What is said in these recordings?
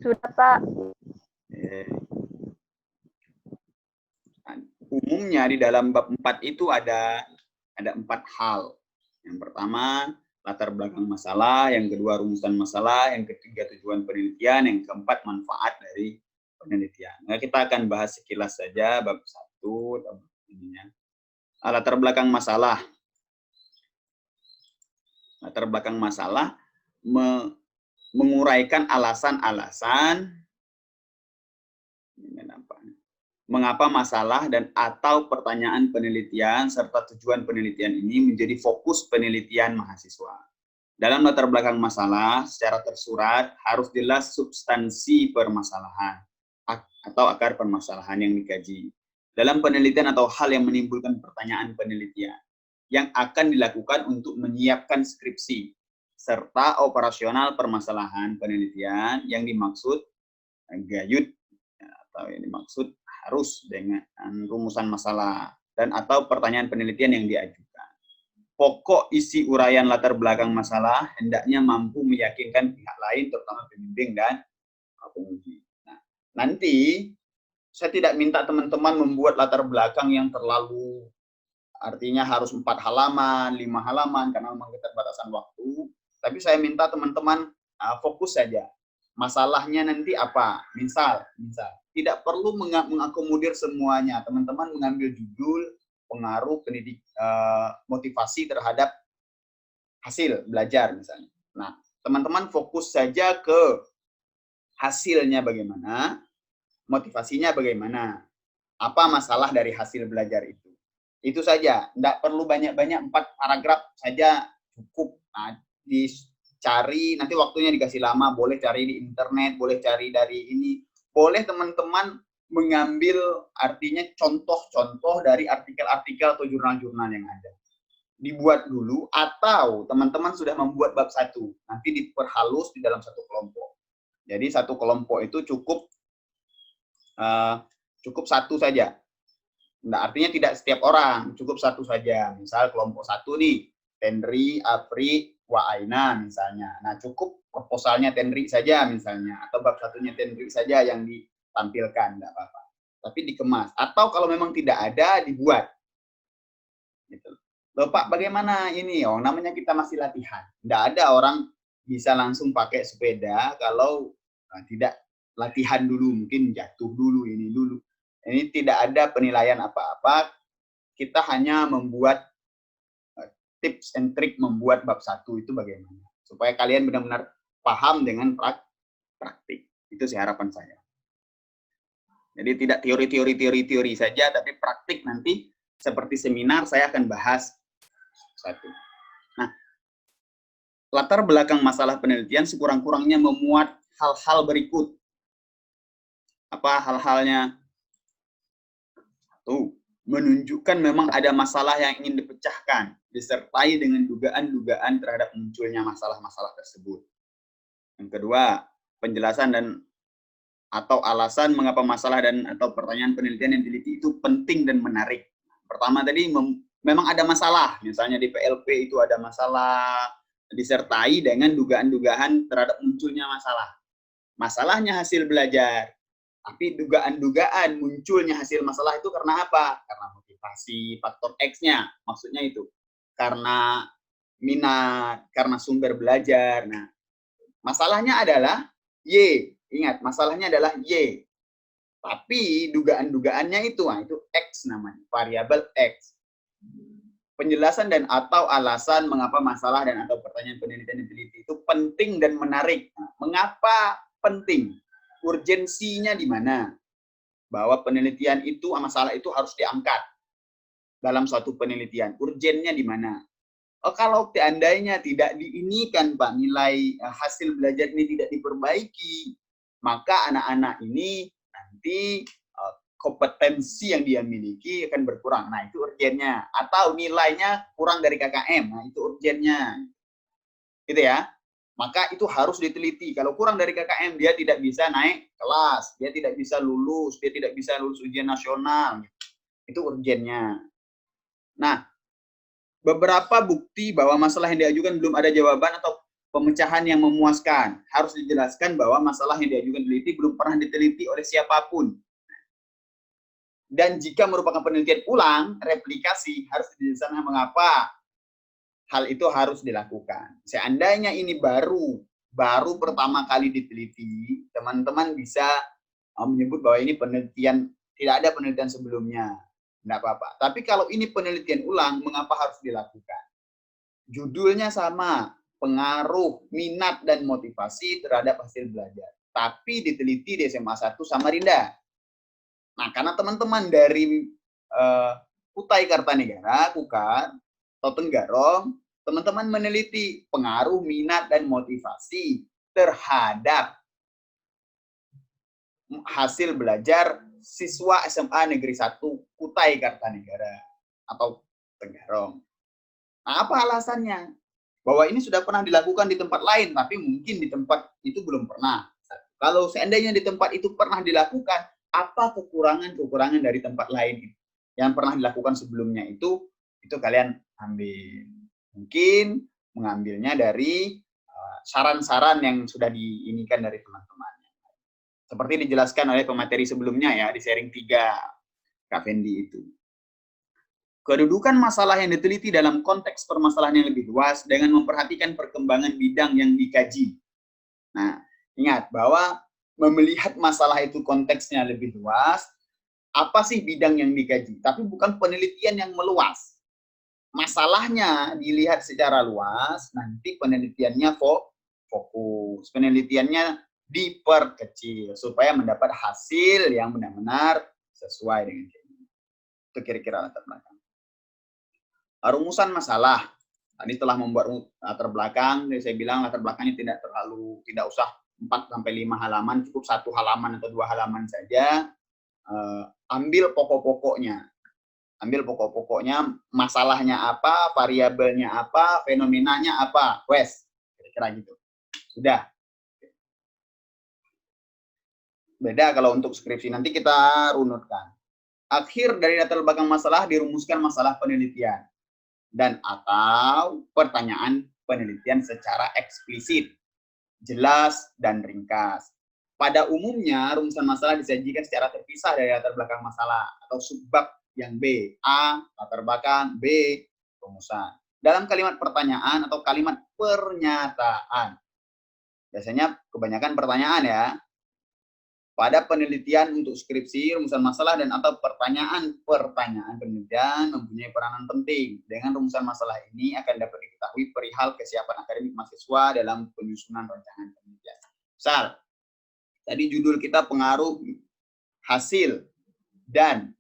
Sudah, Pak. Umumnya di dalam bab 4 itu ada 4 hal. Yang pertama, latar belakang masalah, yang kedua rumusan masalah, yang ketiga tujuan penelitian, yang keempat manfaat dari penelitian. Nah, kita akan bahas sekilas saja bab 1 ininya. Latar belakang masalah. Latar belakang masalah menguraikan alasan-alasan mengapa masalah dan atau pertanyaan penelitian serta tujuan penelitian ini menjadi fokus penelitian mahasiswa. Dalam latar belakang masalah, secara tersurat harus jelas substansi permasalahan atau akar permasalahan yang dikaji. Dalam penelitian atau hal yang menimbulkan pertanyaan penelitian yang akan dilakukan untuk menyiapkan skripsi serta operasional permasalahan penelitian yang dimaksud gayut atau yang dimaksud harus dengan rumusan masalah dan atau pertanyaan penelitian yang diajukan. Pokok isi uraian latar belakang masalah hendaknya mampu meyakinkan pihak lain, terutama pembimbing dan penguji. Nah, nanti saya tidak minta teman-teman membuat latar belakang yang terlalu artinya harus 4 halaman, 5 halaman karena memang keterbatasan waktu. Tapi saya minta teman-teman fokus saja. Masalahnya nanti apa? Misal, tidak perlu mengakomodir semuanya. Teman-teman mengambil judul, pengaruh pendidik, motivasi terhadap hasil belajar misalnya. Nah, teman-teman fokus saja ke hasilnya bagaimana, motivasinya bagaimana, apa masalah dari hasil belajar itu. Itu saja, tidak perlu banyak-banyak, 4 paragraf saja cukup. Nah, dicari, nanti waktunya dikasih lama, boleh cari di internet, boleh cari dari ini, boleh teman-teman mengambil artinya contoh-contoh dari artikel-artikel atau jurnal-jurnal yang ada. Dibuat dulu, atau teman-teman sudah membuat bab 1, nanti diperhalus di dalam satu kelompok. Jadi satu kelompok itu cukup 1 saja. Nah, artinya tidak setiap orang, cukup 1 saja. Misal kelompok 1 nih, Tenri, Afri, Wa'aina misalnya. Nah, cukup proposalnya Tenri saja misalnya, atau bab 1-nya Tenri saja yang ditampilkan, enggak apa-apa. Tapi dikemas. Atau kalau memang tidak ada, dibuat. Gitu. Loh Pak, bagaimana ini? Oh, namanya kita masih latihan. Tidak ada orang bisa langsung pakai sepeda kalau tidak latihan dulu, mungkin jatuh dulu, ini dulu. Ini tidak ada penilaian apa-apa, kita hanya membuat tips and trick membuat bab 1 itu bagaimana. Supaya kalian benar-benar paham dengan praktik. Itu sih harapan saya. Jadi tidak teori saja, tapi praktik nanti seperti seminar saya akan bahas 1. Nah, latar belakang masalah penelitian sekurang-kurangnya memuat hal-hal berikut. Apa hal-halnya? Menunjukkan memang ada masalah yang ingin dipecahkan, disertai dengan dugaan-dugaan terhadap munculnya masalah-masalah tersebut. Yang kedua, penjelasan dan atau alasan mengapa masalah dan atau pertanyaan penelitian yang diteliti itu penting dan menarik. Pertama tadi memang ada masalah, misalnya di PLP itu ada masalah, disertai dengan dugaan-dugaan terhadap munculnya masalah. Masalahnya hasil belajar. Tapi dugaan-dugaan munculnya hasil masalah itu karena apa? Karena motivasi, faktor X-nya, maksudnya itu. Karena minat, karena sumber belajar. Nah, masalahnya adalah Y. Ingat, masalahnya adalah Y. Tapi dugaan-dugaannya itu X namanya, variabel X. Penjelasan dan atau alasan mengapa masalah dan atau pertanyaan penelitian diteliti itu penting dan menarik. Nah, mengapa penting? Urgensinya di mana? Bahwa penelitian itu, masalah itu harus diangkat dalam suatu penelitian. Urgennya di mana? Oh, kalau seandainya tidak diinikan, Pak, nilai hasil belajar ini tidak diperbaiki, maka anak-anak ini nanti kompetensi yang dia miliki akan berkurang. Nah, itu urgennya. Atau nilainya kurang dari KKM. Nah, itu urgennya. Gitu ya. Maka itu harus diteliti. Kalau kurang dari KKM, dia tidak bisa naik kelas, dia tidak bisa lulus, dia tidak bisa lulus ujian nasional. Itu urgennya. Nah, beberapa bukti bahwa masalah yang diajukan belum ada jawaban atau pemecahan yang memuaskan. Harus dijelaskan bahwa masalah yang diajukan peneliti belum pernah diteliti oleh siapapun. Dan jika merupakan penelitian ulang, replikasi, harus dijelaskan mengapa hal itu harus dilakukan. Seandainya ini baru pertama kali diteliti, teman-teman bisa menyebut bahwa ini penelitian, tidak ada penelitian sebelumnya. Tidak apa-apa. Tapi kalau ini penelitian ulang, mengapa harus dilakukan? Judulnya sama, pengaruh, minat, dan motivasi terhadap hasil belajar. Tapi diteliti di SMA 1 Samarinda. Nah, karena teman-teman dari Kutai Kartanegara, KUKAR, atau Tenggarong, teman-teman meneliti pengaruh, minat, dan motivasi terhadap hasil belajar siswa SMA Negeri 1 Kutai Kartanegara atau Tenggarong. Nah, apa alasannya? Bahwa ini sudah pernah dilakukan di tempat lain, tapi mungkin di tempat itu belum pernah. Kalau seandainya di tempat itu pernah dilakukan, apa kekurangan-kekurangan dari tempat lain yang pernah dilakukan sebelumnya itu kalian ambil. Mungkin mengambilnya dari saran-saran yang sudah diinikan dari teman-teman. Seperti dijelaskan oleh pemateri sebelumnya ya, di sharing 3, Kak Fendi itu. Kedudukan masalah yang diteliti dalam konteks permasalahan yang lebih luas dengan memperhatikan perkembangan bidang yang dikaji. Nah, ingat bahwa melihat masalah itu konteksnya lebih luas, apa sih bidang yang dikaji? Tapi bukan penelitian yang meluas. Masalahnya dilihat secara luas, nanti penelitiannya fokus. Penelitiannya diperkecil supaya mendapat hasil yang benar-benar sesuai dengan ini. Itu kira-kira latar belakang. Rumusan masalah. Tadi telah membuat latar belakang, saya bilang latar belakangnya tidak usah 4-5 halaman, cukup 1 halaman atau 2 halaman saja. Ambil pokok-pokoknya. Masalahnya apa, variabelnya apa, fenomenanya apa, kira-kira gitu. Sudah. Beda kalau untuk skripsi, nanti kita runutkan. Akhir dari latar belakang masalah dirumuskan masalah penelitian dan atau pertanyaan penelitian secara eksplisit, jelas, dan ringkas. Pada umumnya, rumusan masalah disajikan secara terpisah dari latar belakang masalah atau subbab yang B. A, latar belakang, B, rumusan. Dalam kalimat pertanyaan atau kalimat pernyataan. Biasanya kebanyakan pertanyaan ya. Pada penelitian untuk skripsi, rumusan masalah dan atau pertanyaan penelitian mempunyai peranan penting. Dengan rumusan masalah ini akan dapat diketahui perihal kesiapan akademik mahasiswa dalam penyusunan rancangan penelitian. Misal, tadi judul kita pengaruh hasil dan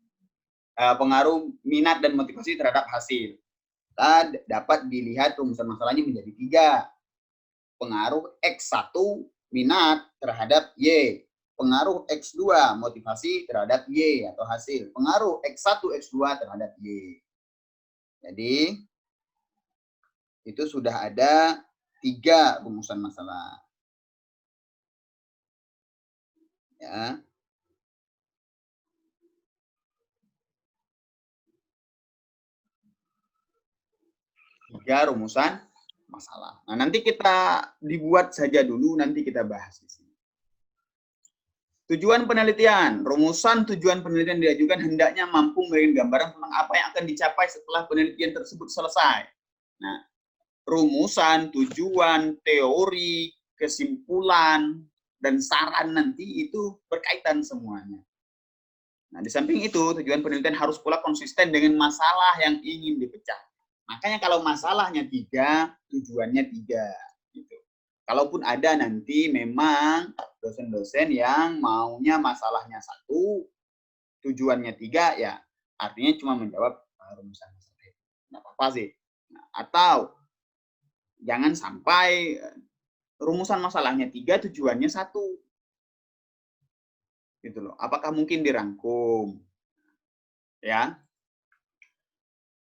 pengaruh minat dan motivasi terhadap hasil. Kita dapat dilihat rumusan masalahnya menjadi 3. Pengaruh X1 minat terhadap Y. Pengaruh X2 motivasi terhadap Y atau hasil. Pengaruh X1, X2 terhadap Y. Jadi, itu sudah ada 3 rumusan masalah. Ya. Tiga rumusan masalah. Nah, nanti kita dibuat saja dulu, nanti kita bahas di sini. Tujuan penelitian. Rumusan tujuan penelitian diajukan hendaknya mampu memberikan gambaran tentang apa yang akan dicapai setelah penelitian tersebut selesai. Nah, rumusan, tujuan, teori, kesimpulan, dan saran nanti itu berkaitan semuanya. Nah, di samping itu, tujuan penelitian harus pula konsisten dengan masalah yang ingin dipecah. Makanya kalau masalahnya 3, tujuannya 3. Gitu. Kalaupun ada nanti memang dosen-dosen yang maunya masalahnya 1, tujuannya 3, ya artinya cuma menjawab rumusan masalah. Nggak apa-apa sih. Nah, atau jangan sampai rumusan masalahnya 3, tujuannya 1. Gitu loh. Apakah mungkin dirangkum? Ya.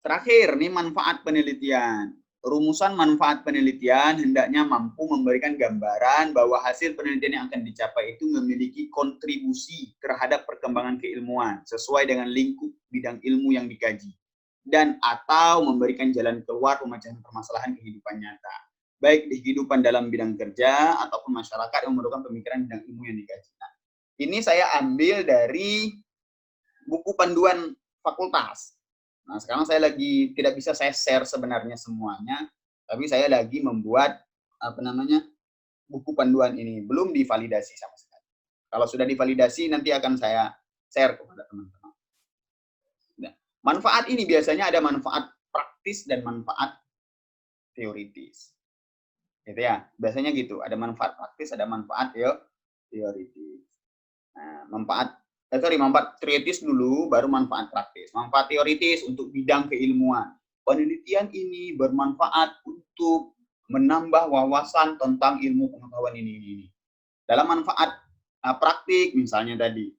Terakhir, nih manfaat penelitian. Rumusan manfaat penelitian hendaknya mampu memberikan gambaran bahwa hasil penelitian yang akan dicapai itu memiliki kontribusi terhadap perkembangan keilmuan sesuai dengan lingkup bidang ilmu yang dikaji dan atau memberikan jalan keluar pemecahan permasalahan kehidupan nyata. baik di kehidupan dalam bidang kerja ataupun masyarakat yang memerlukan pemikiran bidang ilmu yang dikaji. Nah, ini saya ambil dari buku panduan fakultas. Nah, sekarang saya lagi tidak bisa saya share sebenarnya semuanya, tapi saya lagi membuat buku panduan ini belum divalidasi sama sekali. Kalau sudah divalidasi nanti akan saya share kepada teman-teman. Nah, manfaat ini biasanya ada manfaat praktis dan manfaat teoritis. Gitu ya. Biasanya gitu, ada manfaat praktis, ada manfaat teoritis. Nah, manfaat teoritis dulu, baru manfaat praktis. Manfaat teoritis untuk bidang keilmuan. Penelitian ini bermanfaat untuk menambah wawasan tentang ilmu pengetahuan ini. Dalam manfaat praktik, misalnya tadi,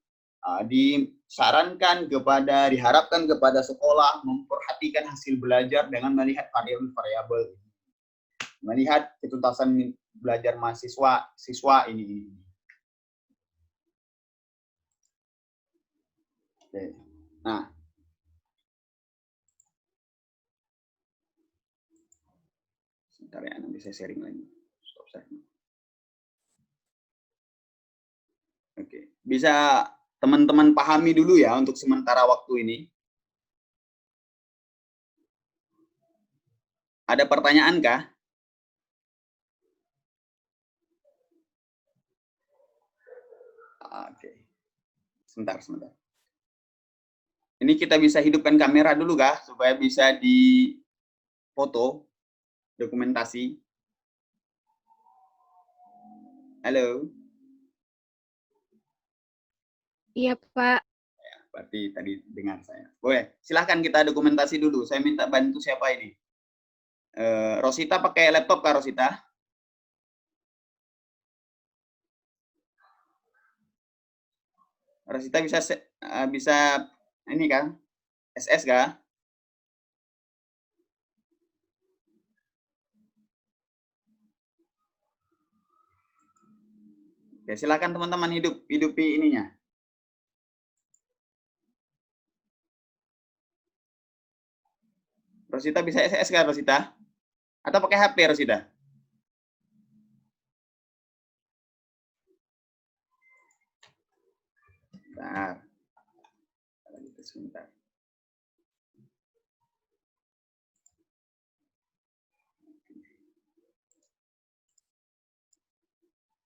diharapkan kepada sekolah memperhatikan hasil belajar dengan melihat variabel-variabel, melihat ketuntasan belajar siswa ini. Oke. Nah, sebentar ya, nanti saya sharing lagi. Stop sharing. Oke, bisa teman-teman pahami dulu ya untuk sementara waktu ini. Ada pertanyaan kah? Oke. Sebentar. Ini kita bisa hidupkan kamera dulu kah supaya bisa di foto dokumentasi. Halo. Iya, Pak. Ya, berarti tadi dengar saya. Boleh, silahkan kita dokumentasi dulu. Saya minta bantu siapa ini? Rosita pakai laptop kah, Rosita? Rosita bisa ini kan? SS kah? Oke, silakan teman-teman hidupi ininya. Rosita bisa SS kah, Rosita? Atau pakai HP, Rosita? Bentar. Sebentar.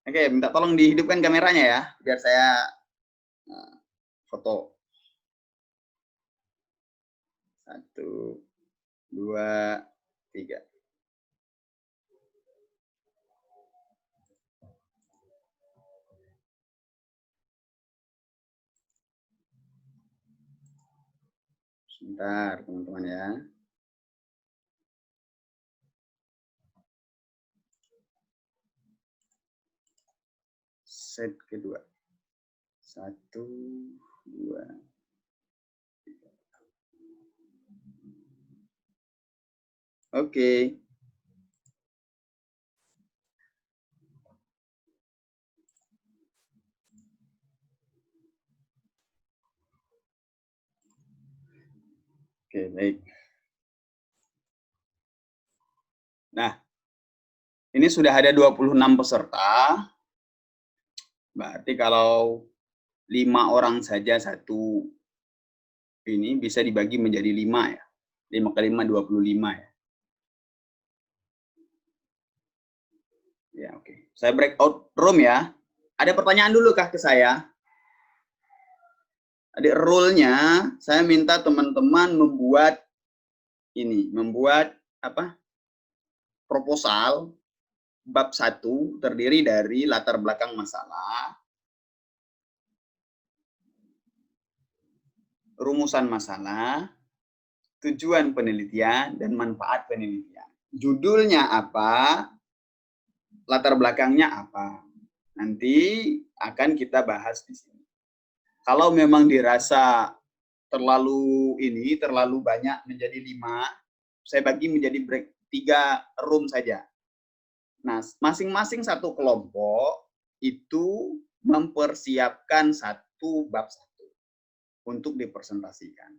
Oke, minta tolong dihidupkan kameranya ya, biar saya foto. 1, 2, 3. Sebentar, teman-teman ya. Set kedua. 1, 2, 3. Oke. Oke, baik. Nah, ini sudah ada 26 peserta. Berarti kalau 5 orang saja satu ini bisa dibagi menjadi 5 ya. 5 kali 5, 25 ya. Ya, oke. Saya breakout room ya. Ada pertanyaan dulu kah ke saya? Adik rule-nya, saya minta teman-teman membuat proposal bab 1 terdiri dari latar belakang masalah, rumusan masalah, tujuan penelitian, dan manfaat penelitian. Judulnya apa, latar belakangnya apa. Nanti akan kita bahas di sini. Kalau memang dirasa terlalu banyak menjadi 5, saya bagi menjadi 3 room saja. Nah, masing-masing satu kelompok itu mempersiapkan satu bab 1 untuk dipresentasikan.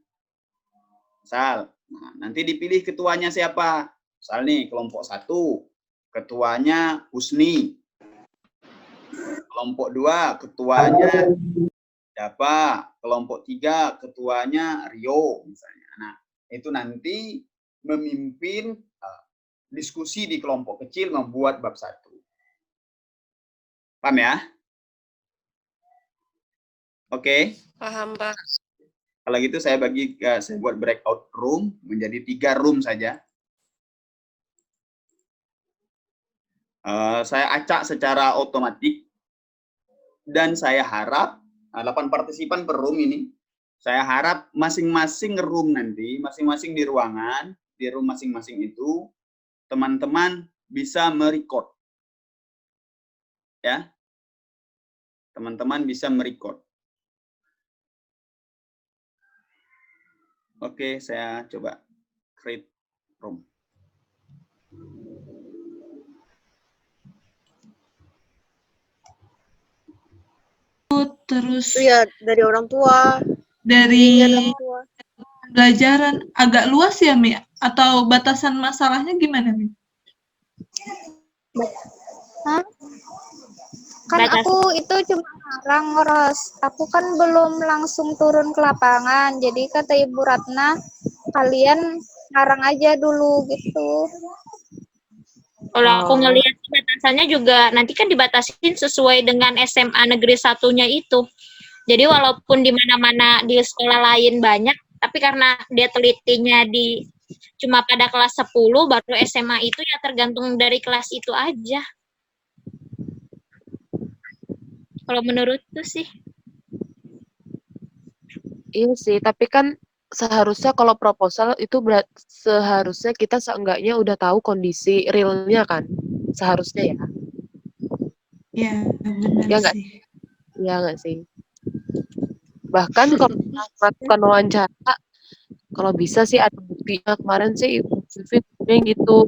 Misal, nanti dipilih ketuanya siapa? Misal nih, kelompok 1, ketuanya Husni. Kelompok 2 ketuanya Dapa. Kelompok 3 ketuanya Rio misalnya. Nah, itu nanti memimpin diskusi di kelompok kecil membuat bab 1. Paham ya? Oke. Paham, Pak. Kalau gitu saya buat breakout room menjadi 3 room saja. Saya acak secara otomatis dan saya harap 8 partisipan per room ini. Saya harap masing-masing room nanti, masing-masing di ruangan, di room masing-masing itu teman-teman bisa merecord. Ya. Teman-teman bisa merecord. Oke, saya coba create room. Terus ya dari orang tua, dari orang tua. pembelajaran agak luas ya, Mi? Atau batasan masalahnya gimana, Mi? Hah? Kan aku itu cuma ngarang, Ros. Aku kan belum langsung turun ke lapangan. Jadi kata Ibu Ratna, kalian ngarang aja dulu gitu. Kalau aku ngelihat batasannya juga nanti kan dibatasin sesuai dengan SMA negeri 1-nya itu. Jadi walaupun di mana-mana di sekolah lain banyak, tapi karena dia telitinya di cuma pada kelas 10 baru SMA itu ya tergantung dari kelas itu aja. Kalau menurutku sih. Iya sih, tapi kan seharusnya kalau proposal itu seharusnya kita seenggaknya udah tahu kondisi realnya kan, seharusnya ya. Ya, benar Ya nggak? sih. Ya nggak sih. Bahkan kalau kita melakukan wawancara, kalau bisa sih ada buktinya. Kemarin sih Ibu Vivi bilang gitu.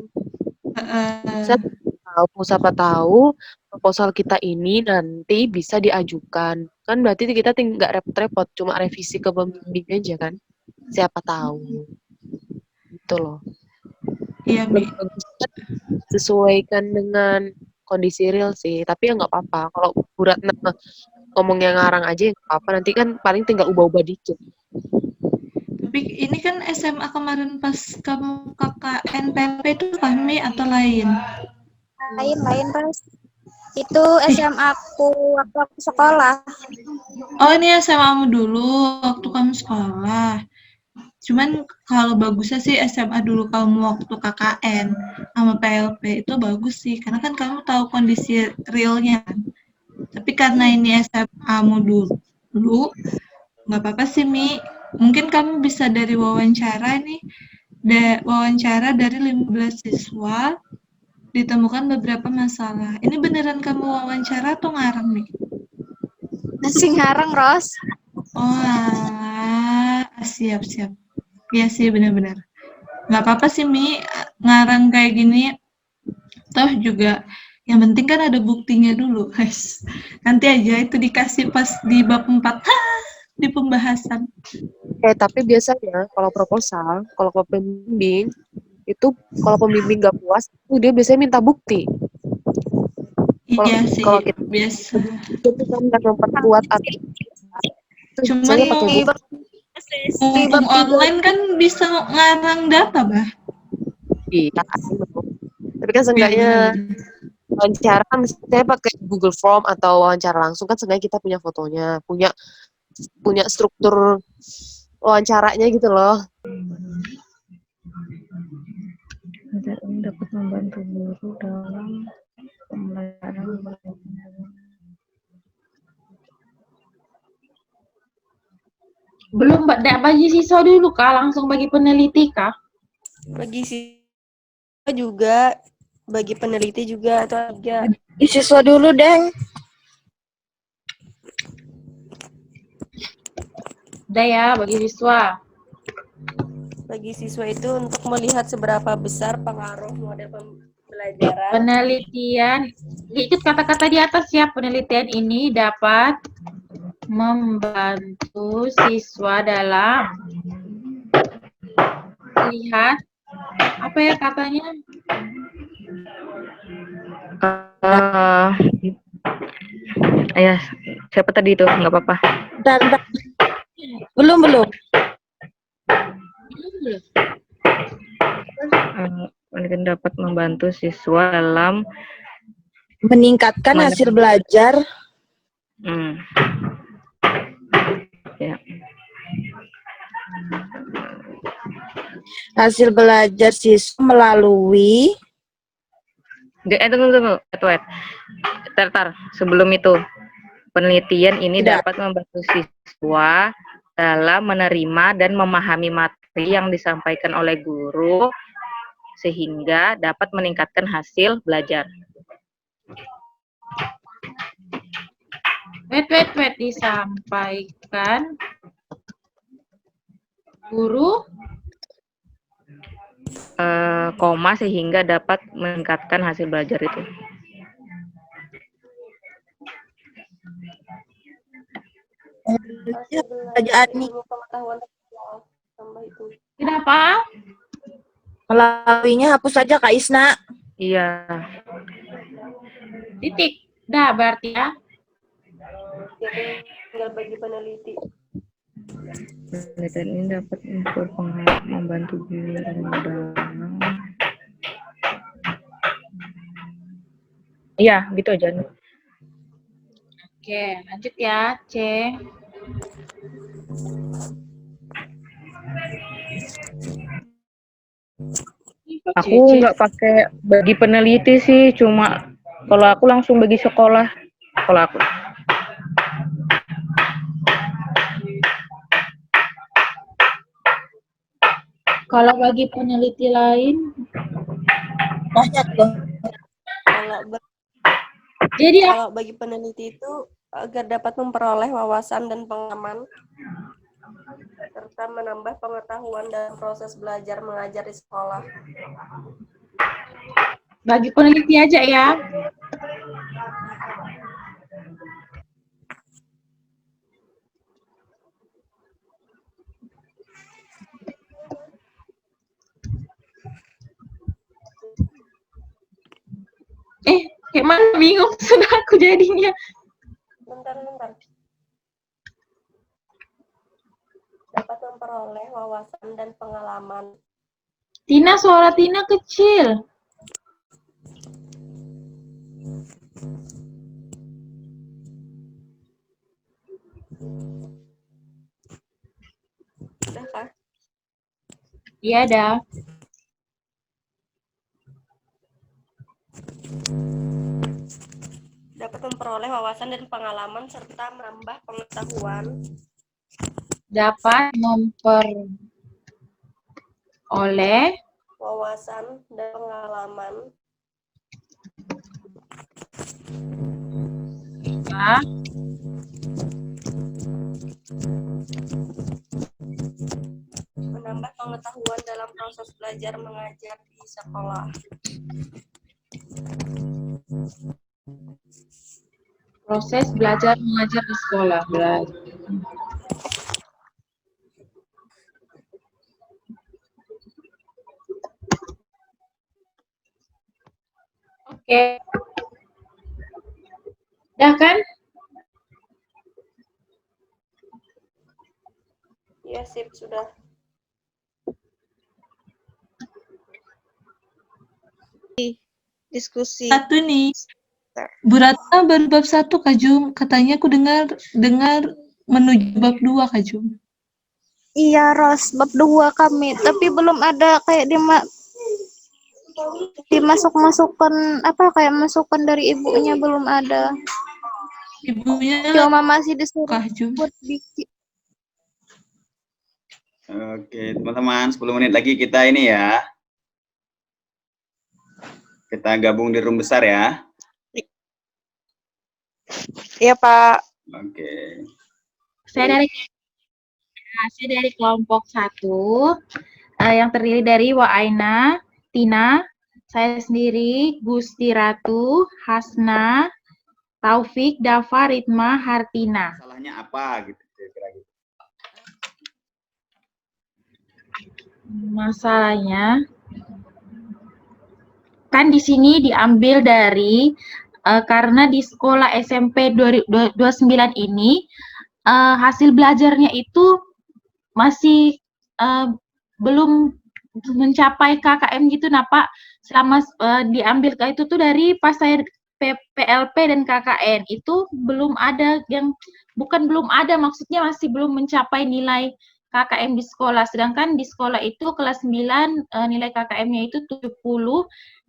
Siapa tahu proposal kita ini nanti bisa diajukan. Kan berarti kita nggak repot-repot, cuma revisi ke pembimbing aja kan. Siapa tahu. Gitu loh. Iya, Mi. Lebih bagus sesuaikan dengan kondisi real sih. Tapi ya nggak apa-apa. Kalau Bu Ratna ngomongnya ngarang aja ya nggak apa-apa. Nanti kan paling tinggal ubah-ubah dikit. Tapi ini kan SMA kemarin pas kamu KKN PLP itu kami atau lain? Lain, Ros. Itu SMA aku waktu aku sekolah. Oh, ini SMA-mu dulu waktu kamu sekolah. Cuman kalau bagusnya sih SMA dulu kamu waktu KKN sama PLP itu bagus sih. Karena kan kamu tahu kondisi realnya. Tapi karena ini SMA-mu dulu, nggak apa-apa sih, Mi. Mungkin kamu bisa dari wawancara nih, wawancara dari 15 siswa, ditemukan beberapa masalah. Ini beneran kamu wawancara atau ngarang nih? Masih ngarang, Ros. Oh, siap. Iya sih, benar-benar. Nggak apa-apa sih, Mi, ngarang kayak gini. Toh juga, yang penting kan ada buktinya dulu, guys. Nanti aja itu dikasih pas di bab 4, di pembahasan. Tapi biasanya kalau proposal, kalau ke pembimbing, itu kalau pembimbing nggak puas, itu dia biasanya minta bukti. Iya sih, kalau kita biasa. itu kan nggak memperkuat atau Cuman mumpung online kan bisa ngarang data, Bah. Iya, tapi kan seenggaknya wawancara kan misalnya pakai Google Form atau wawancara langsung kan seenggaknya kita punya fotonya, punya struktur wawancaranya gitu loh. Dapat membantu guru dalam pembelajaran. Belum bagi siswa dulu kah? Langsung bagi peneliti kah? Bagi siswa juga, bagi peneliti juga atau juga. Siswa dulu, Deng. Udah ya, bagi siswa. Bagi siswa itu untuk melihat seberapa besar pengaruh model pembelajaran. Penelitian, ikut kata-kata di atas ya, penelitian ini dapat membantu siswa dalam melihat apa ya katanya, Ya, siapa tadi itu? Nggak apa-apa. Bentar. Belum. Penelitian dapat membantu siswa dalam Meningkatkan hasil belajar. Ya. Hasil belajar siswa melalui. Tunggu. Tar. Sebelum itu, penelitian ini Tidak. dapat membantu siswa dalam menerima dan memahami materi yang disampaikan oleh guru sehingga dapat meningkatkan hasil belajar. Wait, disampaikan guru Koma sehingga dapat meningkatkan hasil belajar itu. Ilmu pengetahuan tambah itu. kenapa? Melaluinya hapus saja Kak Isna. Iya. Titik. Dah berarti ya. Ya, tinggal bagi peneliti. Penelitian ini dapat membantu guru dalam. Iya, gitu aja. Oke, lanjut ya, C. Aku nggak pakai bagi peneliti sih, cuma kalau aku langsung bagi sekolah. Kalau aku. Kalau bagi peneliti lain, Banyak loh. Kalau bagi peneliti itu agar dapat memperoleh wawasan dan pengalaman serta menambah pengetahuan dalam proses belajar mengajar di sekolah. bagi peneliti aja ya. Kayak mana bingung sudah aku jadinya. Bentar. Dapat memperoleh wawasan dan pengalaman. Tina, suara Tina kecil. Sudah kah? Iya dah. Dapat memperoleh wawasan dan pengalaman serta menambah pengetahuan. Dapat memperoleh wawasan dan pengalaman. Ya. Menambah pengetahuan dalam proses belajar mengajar di sekolah. Proses belajar mengajar di sekolah. Oke. Udah kan? Ya, sip, sudah. Diskusi. Satu nih. Bu Ratna baru bab 1 Kak Jum. Katanya aku dengar menuju bab 2 Kak Jum. Iya, Ros, bab 2 kami, tapi belum ada kayak dimasukkan kayak masukan dari ibunya belum ada. Ibunya Cuma masih disuruh Kak Jum. buat bikin. Oke, teman-teman, 10 menit lagi kita ini ya. Kita gabung di room besar ya. Iya, Pak. Oke. Saya dari kelompok 1 yang terdiri dari Waaina, Tina, saya sendiri, Gusti Ratu, Hasna, Taufik, Dava, Ritma, Hartina. Masalahnya apa gitu kira-kira? Masalahnya kan kan di sini diambil dari karena di sekolah SMP 29 ini hasil belajarnya itu masih belum mencapai KKM gitu, nah Pak. Selama diambil itu tuh dari pas saya PLP dan KKN itu belum ada yang belum ada, maksudnya masih belum mencapai nilai KKM di sekolah. Sedangkan di sekolah itu kelas 9 nilai KKM-nya itu 70,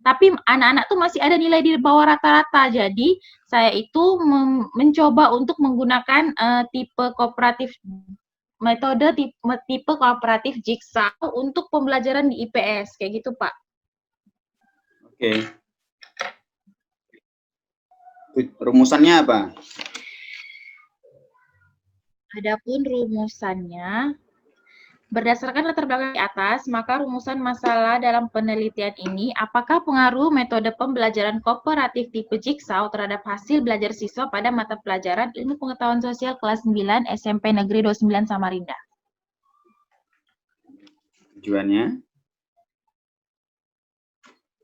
tapi anak-anak tuh masih ada nilai di bawah rata-rata. Jadi saya itu mencoba untuk menggunakan tipe kooperatif, metode tipe kooperatif Jigsaw untuk pembelajaran di IPS kayak gitu, Pak. Oke. Rumusannya apa? Adapun rumusannya, berdasarkan latar belakang di atas, maka rumusan masalah dalam penelitian ini, apakah pengaruh metode pembelajaran kooperatif tipe Jigsaw terhadap hasil belajar siswa pada mata pelajaran Ilmu Pengetahuan Sosial kelas 9 SMP Negeri 29 Samarinda? Tujuannya?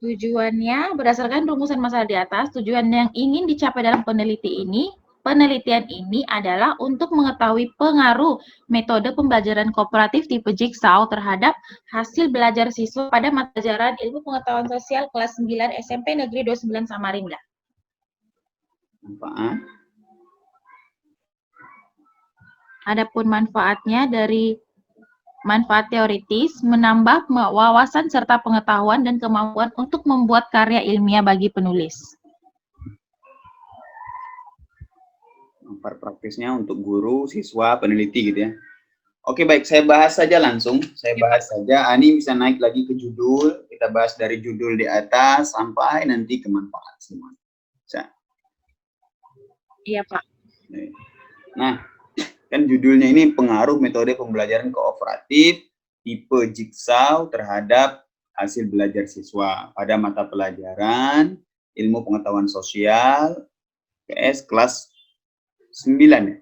Tujuannya, berdasarkan rumusan masalah di atas, tujuan yang ingin dicapai dalam penelitian ini adalah untuk mengetahui pengaruh metode pembelajaran kooperatif tipe Jigsaw terhadap hasil belajar siswa pada mata pelajaran Ilmu Pengetahuan Sosial kelas 9 SMP Negeri 29 Samarinda. Manfaat? Adapun manfaatnya dari manfaat teoritis, menambah wawasan serta pengetahuan dan kemampuan untuk membuat karya ilmiah bagi penulis. Manfaat praktisnya untuk guru, siswa, peneliti gitu ya. Oke, baik, saya bahas saja langsung. Saya bahas saja. Ani bisa naik lagi ke judul. Kita bahas dari judul di atas sampai nanti ke manfaat semua. Bisa. Iya, Pak. Nah, kan judulnya ini pengaruh metode pembelajaran kooperatif tipe Jigsaw terhadap hasil belajar siswa pada mata pelajaran Ilmu Pengetahuan Sosial PS kelas 9 ya?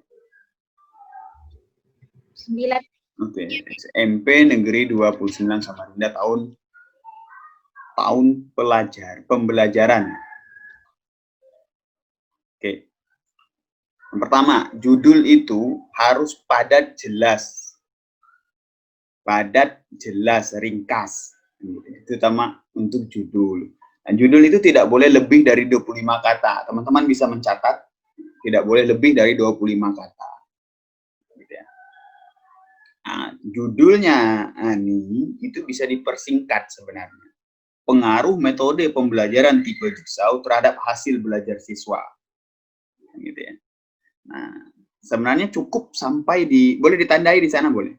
9. Oke, SMP Negeri 29 Samarinda tahun pembelajaran. Oke. Yang pertama, judul itu harus padat, jelas. Padat, jelas, ringkas. Terutama untuk judul. Dan judul itu tidak boleh lebih dari 25 kata. Teman-teman bisa mencatat, tidak boleh lebih dari 25 kata. Gitu ya. Nah, judulnya Ani itu bisa dipersingkat sebenarnya. Pengaruh metode pembelajaran tipe Jigsaw terhadap hasil belajar siswa. Gitu ya. Nah, sebenarnya cukup sampai boleh ditandai di sana, boleh.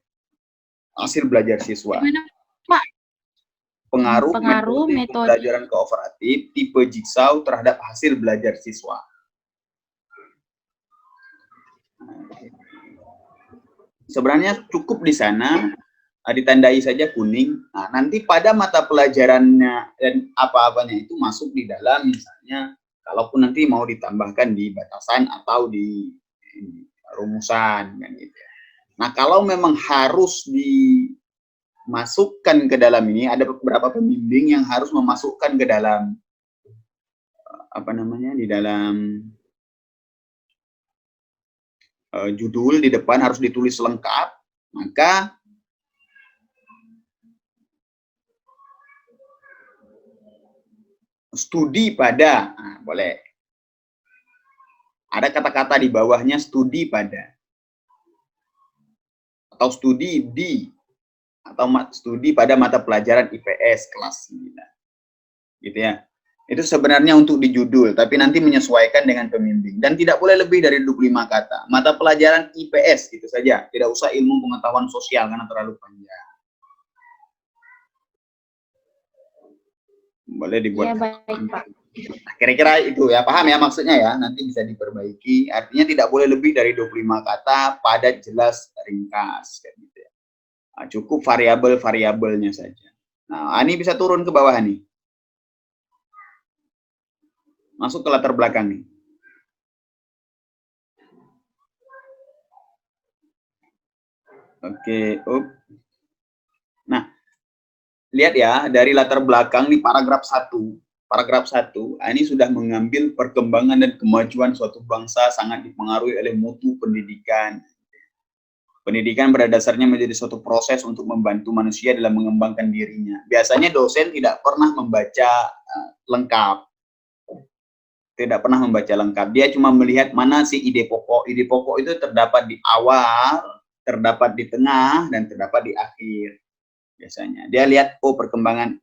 Hasil belajar siswa. Pak? Pengaruh metode metode pembelajaran kooperatif tipe Jigsaw terhadap hasil belajar siswa. Sebenarnya cukup di sana, ditandai saja kuning. Nah, nanti pada mata pelajarannya dan apa-apanya itu masuk di dalam, misalnya kalaupun nanti mau ditambahkan di batasan atau di rumusan kan gitu. Nah, kalau memang harus dimasukkan ke dalam ini, ada beberapa pembimbing yang harus memasukkan ke dalam di dalam judul di depan harus ditulis lengkap, maka studi pada, boleh. Ada kata-kata di bawahnya studi pada. Atau studi di, atau studi pada mata pelajaran IPS kelas 9. Gitu ya. Itu sebenarnya untuk di judul, tapi nanti menyesuaikan dengan pembimbing. Dan tidak boleh lebih dari 25 kata. Mata pelajaran IPS, gitu saja. Tidak usah ilmu pengetahuan sosial, karena terlalu panjang. Boleh dibuat. Ya, baik, Pak. Kira-kira itu ya, paham ya maksudnya ya, nanti bisa diperbaiki. Artinya tidak boleh lebih dari 25 kata, padat, jelas, ringkas. Kayak gitu ya. Nah, cukup variabel-variabelnya saja. Nah, Ani bisa turun ke bawah nih. Masuk ke latar belakang nih. Oke, Nah, lihat ya, dari latar belakang di paragraf 1, paragraf 1, ini sudah mengambil perkembangan dan kemajuan suatu bangsa sangat dipengaruhi oleh mutu pendidikan. Pendidikan pada dasarnya menjadi suatu proses untuk membantu manusia dalam mengembangkan dirinya. Biasanya dosen tidak pernah membaca lengkap. Tidak pernah membaca lengkap. Dia cuma melihat mana sih ide pokok. Ide pokok itu terdapat di awal, terdapat di tengah, dan terdapat di akhir. Biasanya. Dia lihat, oh perkembangan,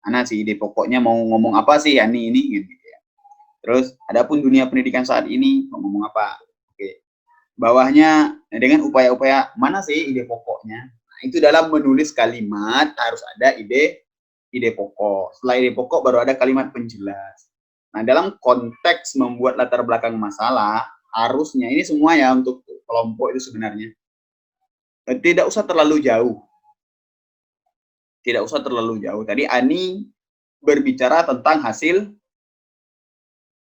mana sih ide pokoknya mau ngomong apa sih, ini gitu ya. Terus, adapun dunia pendidikan saat ini, mau ngomong apa? Oke. Bawahnya dengan upaya-upaya mana sih ide pokoknya. Nah, itu dalam menulis kalimat harus ada ide pokok. Setelah ide pokok baru ada kalimat penjelas. Nah, dalam konteks membuat latar belakang masalah, harusnya ini semua ya untuk kelompok itu sebenarnya tidak usah terlalu jauh. Tidak usah terlalu jauh. Tadi Ani berbicara tentang hasil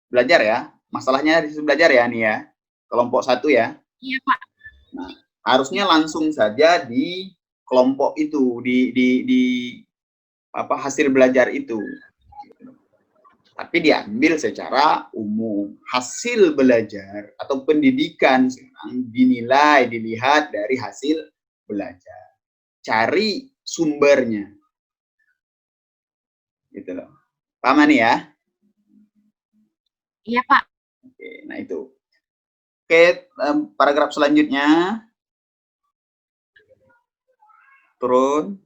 belajar ya. Masalahnya hasil belajar ya Ani ya. Kelompok 1 ya. Iya, Pak. Nah, harusnya langsung saja di kelompok itu, di hasil belajar itu. Tapi diambil secara umum. Hasil belajar atau pendidikan sekarang dinilai, dilihat dari hasil belajar. Cari sumbernya. Gitu loh. Paham nih ya? Iya, Pak. Oke, nah itu. Oke, paragraf selanjutnya. Turun.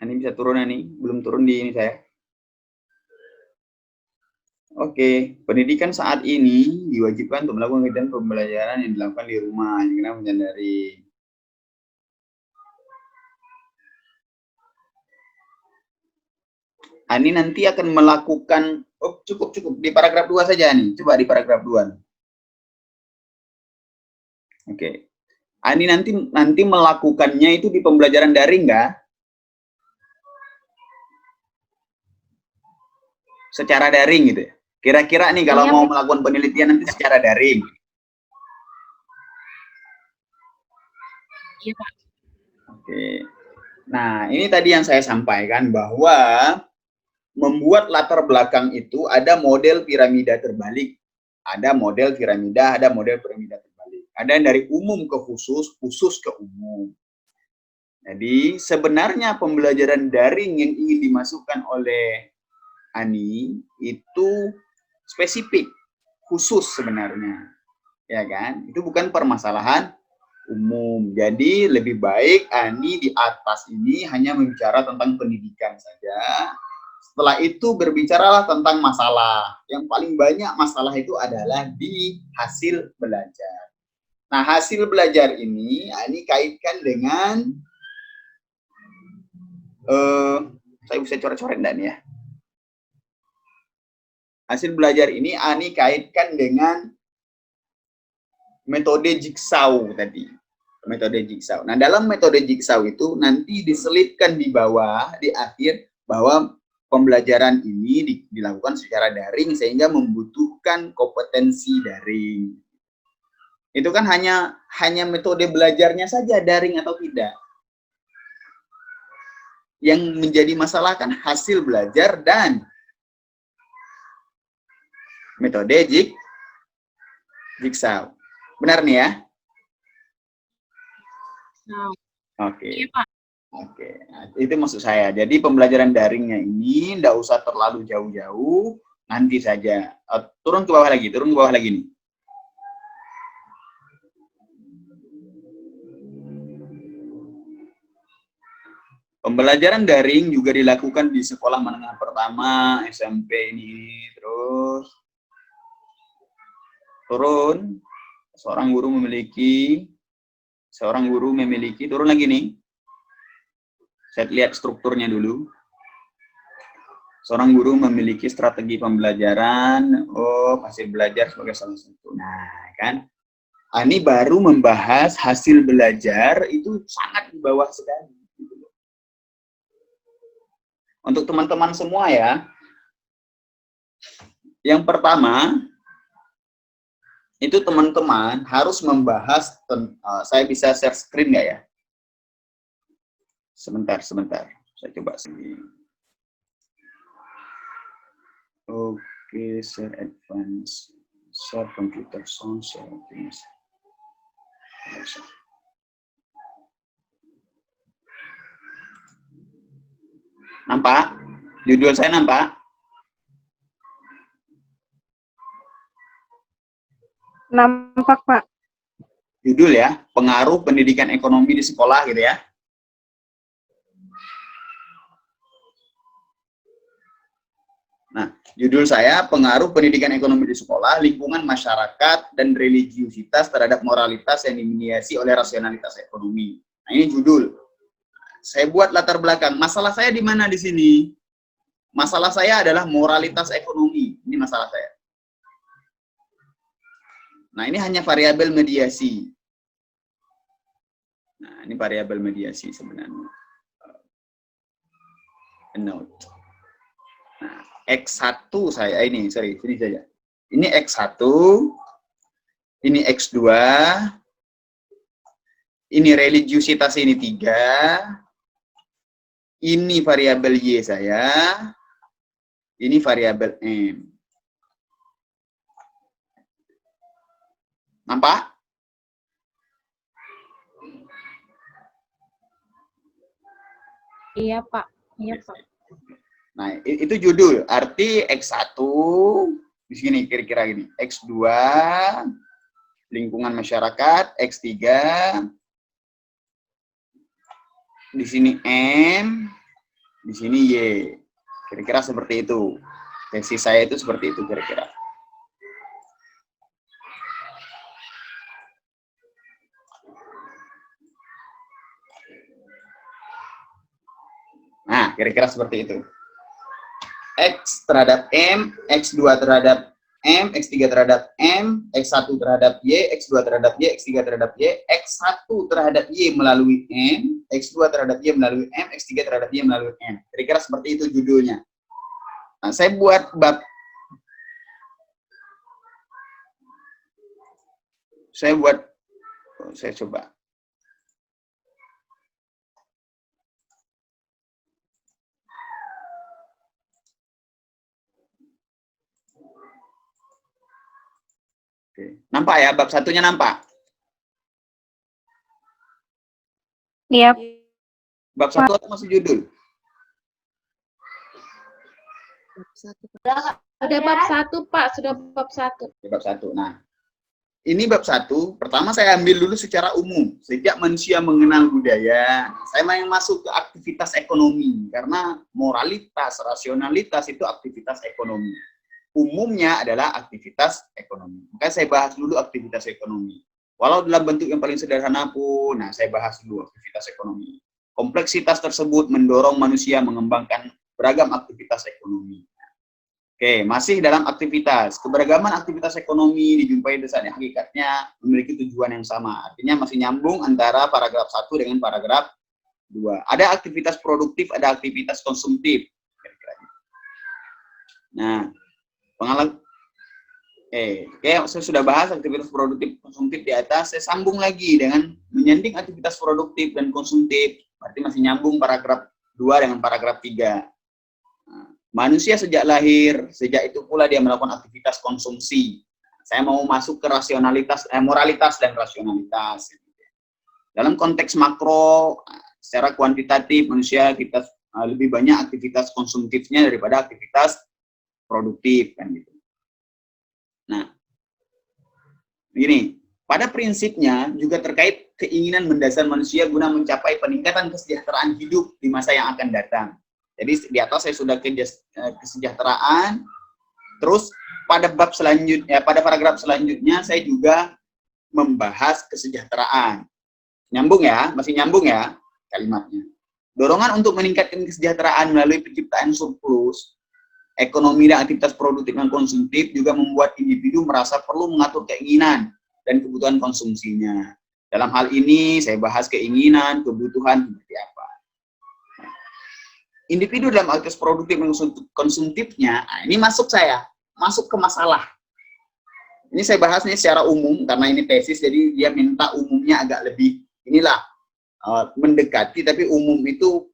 Ini bisa turun nih, belum turun di ini saya. Oke, pendidikan saat ini diwajibkan untuk melakukan kegiatan pembelajaran yang dilakukan di rumah, yang kita menyadari. Ani nanti akan melakukan, cukup di paragraf 2 saja nih, coba di paragraf 2. Oke, Ani nanti melakukannya itu di pembelajaran daring nggak? Secara daring gitu ya. Kira-kira nih kalau mau melakukan penelitian nanti secara daring. Iya, Pak. Oke. Nah, ini tadi yang saya sampaikan bahwa membuat latar belakang itu ada model piramida terbalik. Ada model piramida, ada model piramida terbalik. Ada yang dari umum ke khusus, khusus ke umum. Jadi, sebenarnya pembelajaran daring yang ingin dimasukkan oleh Ani itu spesifik, khusus sebenarnya, ya kan? Itu bukan permasalahan umum. Jadi lebih baik Ani di atas ini hanya membicara tentang pendidikan saja. Setelah itu berbicaralah tentang masalah. Yang paling banyak masalah itu adalah di hasil belajar. Nah, hasil belajar ini Ani kaitkan dengan saya bisa coret-coret dan ya. Hasil belajar ini Ani kaitkan dengan metode jigsaw tadi. Metode jigsaw. Nah, dalam metode jigsaw itu nanti diselipkan di bawah, di akhir, bahwa pembelajaran ini dilakukan secara daring sehingga membutuhkan kompetensi daring. Itu kan hanya metode belajarnya saja, daring atau tidak. Yang menjadi masalah kan hasil belajar dan metode jigsaw. Benar nih ya? Oke. Iya, Pak. Oke, nah, itu maksud saya. Jadi pembelajaran daringnya ini tidak usah terlalu jauh-jauh, nanti saja. Turun ke bawah lagi nih. Pembelajaran daring juga dilakukan di sekolah menengah pertama, SMP ini, terus turun. Seorang guru memiliki, turun lagi nih. Saya lihat strukturnya dulu. Seorang guru memiliki strategi pembelajaran, hasil belajar sebagai salah satu. Nah, kan? Ini baru membahas hasil belajar, itu sangat di bawah sekali. Untuk teman-teman semua ya, yang pertama, itu teman-teman harus membahas, saya bisa share screen nggak ya? Sebentar. Saya coba sini. Oke, share advance, share computer sound, share things. Nampak? Judul saya nampak? Nampak, Pak. Judul ya, pengaruh pendidikan ekonomi di sekolah gitu ya. Nah, judul saya pengaruh pendidikan ekonomi di sekolah, lingkungan masyarakat, dan religiusitas terhadap moralitas yang dimediasi oleh rasionalitas ekonomi. Nah, ini judul. Saya buat latar belakang. Masalah saya di mana di sini? Masalah saya adalah moralitas ekonomi. Ini masalah saya. Nah, ini hanya variabel mediasi. Nah, ini variabel mediasi sebenarnya. A note. Nah, X1 saya ini, sorry, sini saja. Ini X1, ini X2, ini religiusitas ini 3, ini variabel Y saya, ini variabel M. Nampak? Iya, Pak. Iya, Pak. Nah, itu judul. Arti X1 di sini kira-kira gini. X2 lingkungan masyarakat, X3 di sini M, di sini Y. Kira-kira seperti itu. Tesis saya itu seperti itu kira-kira. Nah, kira-kira seperti itu. X terhadap M, X2 terhadap M, X3 terhadap M, X1 terhadap Y, X2 terhadap Y, X3 terhadap Y, X1 terhadap Y melalui M, X2 terhadap Y melalui M, X3 terhadap Y melalui M. Kira-kira seperti itu judulnya. Nah, saya buat bab. Saya coba. Oke. Nampak ya, bab satunya nampak? Iya. Bab satu atau masih judul? Sudah bab 1, Pak. Sudah bab 1. Bab 1. Nah, ini bab 1. Pertama saya ambil dulu secara umum. Sejak manusia mengenal budaya, saya main masuk ke aktivitas ekonomi. Karena moralitas, rasionalitas itu aktivitas ekonomi. Umumnya adalah aktivitas ekonomi. Makanya saya bahas dulu aktivitas ekonomi. Walau dalam bentuk yang paling sederhana pun, nah saya bahas dulu aktivitas ekonomi. Kompleksitas tersebut mendorong manusia mengembangkan beragam aktivitas ekonomi. Oke, masih dalam aktivitas. Keberagaman aktivitas ekonomi dijumpai dasarnya hakikatnya memiliki tujuan yang sama. Artinya masih nyambung antara paragraf 1 dengan paragraf 2. Ada aktivitas produktif, ada aktivitas konsumtif. Nah, saya sudah bahas aktivitas produktif konsumtif di atas. Saya sambung lagi dengan menyanding aktivitas produktif dan konsumtif. Berarti masih nyambung paragraf 2 dengan paragraf 3. Nah, manusia sejak lahir, sejak itu pula dia melakukan aktivitas konsumsi. Saya mau masuk ke rasionalitas, moralitas dan rasionalitas. Dalam konteks makro, secara kuantitatif, manusia kita lebih banyak aktivitas konsumtifnya daripada aktivitas produktif kan gitu. Nah, begini, pada prinsipnya juga terkait keinginan mendasar manusia guna mencapai peningkatan kesejahteraan hidup di masa yang akan datang. Jadi di atas saya sudah kesejahteraan, terus pada bab selanjutnya, pada paragraf selanjutnya saya juga membahas kesejahteraan. Nyambung ya, masih nyambung ya kalimatnya. Dorongan untuk meningkatkan kesejahteraan melalui penciptaan surplus ekonomi dan aktivitas produktif dan konsumtif juga membuat individu merasa perlu mengatur keinginan dan kebutuhan konsumsinya. Dalam hal ini, saya bahas keinginan, kebutuhan, seperti apa. Individu dalam aktivitas produktif dan konsumtifnya, ini masuk ke masalah. Ini saya bahasnya secara umum, karena ini tesis, jadi dia minta umumnya agak lebih, inilah, mendekati, tapi umum itu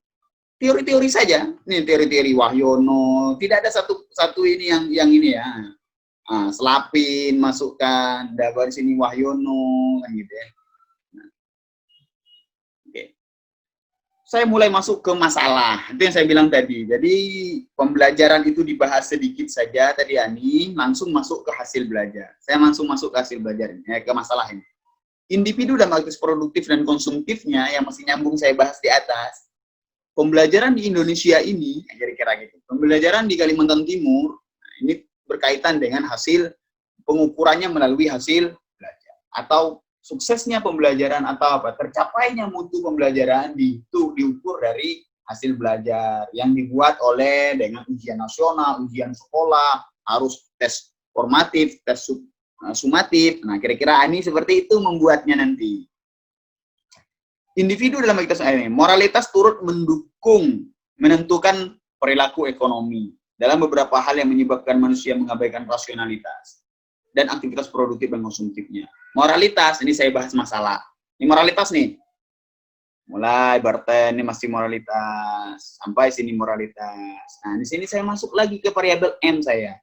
teori-teori saja. Ini teori-teori Wahyono, tidak ada satu ini yang ini ya. Selapin masukkan, dari sini Wahyono, kan gitu ya. Oke. Saya mulai masuk ke masalah. Itu yang saya bilang tadi. Jadi pembelajaran itu dibahas sedikit saja tadi Ani, langsung masuk ke hasil belajar. Saya langsung masuk ke hasil belajar ini, ke masalah ini. Individu dan aktivitas produktif dan konsumtifnya yang masih nyambung saya bahas di atas. Pembelajaran di Indonesia ini, kira-kira gitu. Pembelajaran di Kalimantan Timur, ini berkaitan dengan hasil pengukurannya melalui hasil belajar. Atau suksesnya pembelajaran atau apa, tercapainya mutu pembelajaran diukur dari hasil belajar yang dibuat oleh dengan ujian nasional, ujian sekolah, harus tes formatif, tes sumatif. Nah, kira-kira ini seperti itu membuatnya nanti. Individu dalam aktivitas ini, moralitas turut mendukung, menentukan perilaku ekonomi dalam beberapa hal yang menyebabkan manusia mengabaikan rasionalitas dan aktivitas produktif dan konsumtifnya. Moralitas, ini saya bahas masalah. Ini moralitas nih. Mulai barten, ini masih moralitas. Sampai sini moralitas. Nah, di sini saya masuk lagi ke variabel M saya.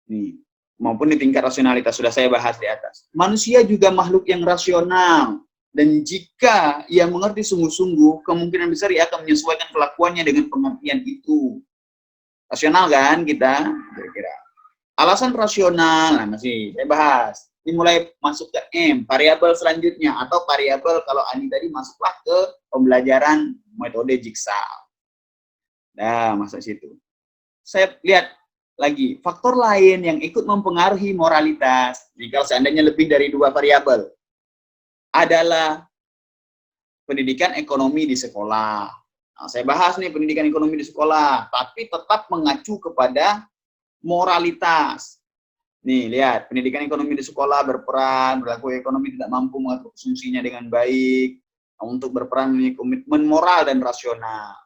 Nih, maupun di tingkat rasionalitas, sudah saya bahas di atas. Manusia juga makhluk yang rasional. Dan jika ia mengerti sungguh-sungguh, kemungkinan besar ia akan menyesuaikan kelakuannya dengan pengertian itu. Rasional kan kita? Kira-kira. Alasan rasional, nah masih saya bahas. Ini mulai masuk ke M, variabel selanjutnya. Atau variabel kalau Ani tadi masuklah ke pembelajaran metode jigsaw. Nah, masuk situ. Saya lihat lagi, faktor lain yang ikut mempengaruhi moralitas, jika seandainya lebih dari 2 variabel, adalah pendidikan ekonomi di sekolah. Nah, saya bahas nih pendidikan ekonomi di sekolah, tapi tetap mengacu kepada moralitas. Nih, lihat, pendidikan ekonomi di sekolah berperan, berlaku ekonomi tidak mampu mengatur konsumsinya dengan baik, untuk berperan memiliki komitmen moral dan rasional.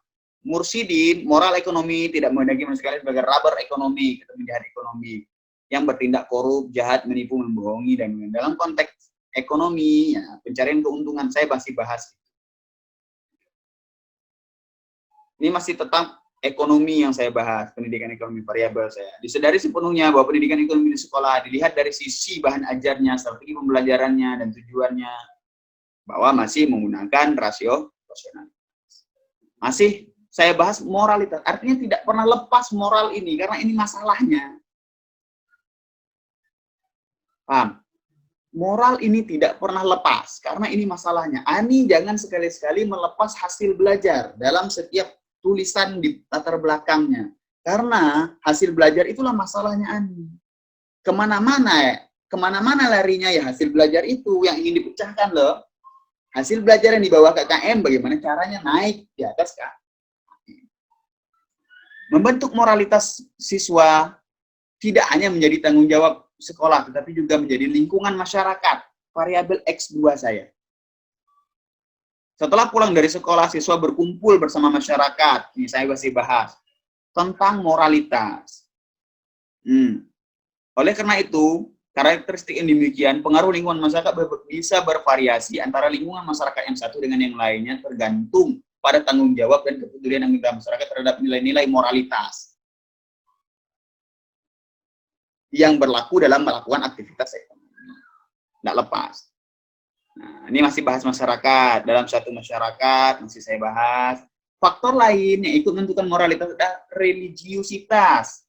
Mursidin, moral ekonomi tidak memandang sekali sebagai rubber ekonomi, atau penjahat ekonomi, yang bertindak korup, jahat, menipu, membohongi, dan dalam konteks ekonomi, ya, pencarian keuntungan, saya masih bahas. Ini masih tetap ekonomi yang saya bahas, pendidikan ekonomi variabel saya. Disadari sepenuhnya bahwa pendidikan ekonomi di sekolah dilihat dari sisi bahan ajarnya, strategi pembelajarannya, dan tujuannya, bahwa masih menggunakan rasio rasionalitas. Masih saya bahas moralitas, artinya tidak pernah lepas moral ini, karena ini masalahnya. Paham? Moral ini tidak pernah lepas, karena ini masalahnya. Ani jangan sekali-sekali melepas hasil belajar dalam setiap tulisan di latar belakangnya. Karena hasil belajar itulah masalahnya Ani. Kemana-mana larinya ya hasil belajar itu yang ingin dipecahkan loh. Hasil belajar yang dibawa ke KM, bagaimana caranya naik di atas KM. Membentuk moralitas siswa tidak hanya menjadi tanggung jawab sekolah, tetapi juga menjadi lingkungan masyarakat, variabel X2 saya. Setelah pulang dari sekolah, siswa berkumpul bersama masyarakat. Ini saya masih bahas tentang moralitas. Oleh karena itu, karakteristik yang demikian, pengaruh lingkungan masyarakat bisa bervariasi antara lingkungan masyarakat yang satu dengan yang lainnya, tergantung pada tanggung jawab dan kepedulian anggota masyarakat terhadap nilai-nilai moralitas yang berlaku dalam melakukan aktivitas ekonomi. Tidak lepas. Nah, ini masih bahas masyarakat. Dalam satu masyarakat, masih saya bahas. Faktor lain yang ikut menentukan moralitas adalah religiusitas.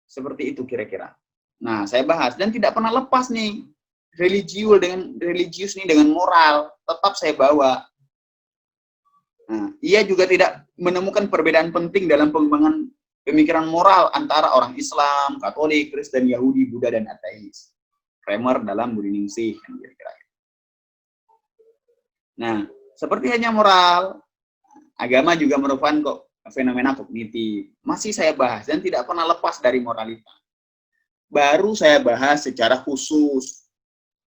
Seperti itu kira-kira. Nah, saya bahas. Dan tidak pernah lepas nih. Religius nih dengan moral. Tetap saya bawa. Nah, ia juga tidak menemukan perbedaan penting dalam pengembangan pemikiran moral antara orang Islam, Katolik, Kristen, Yahudi, Buddha, dan ateis. Kramer dalam Budi Ningsih. Nah, seperti hanya moral, agama juga merupakan fenomena kognitif. Masih saya bahas dan tidak pernah lepas dari moralitas. Baru saya bahas secara khusus.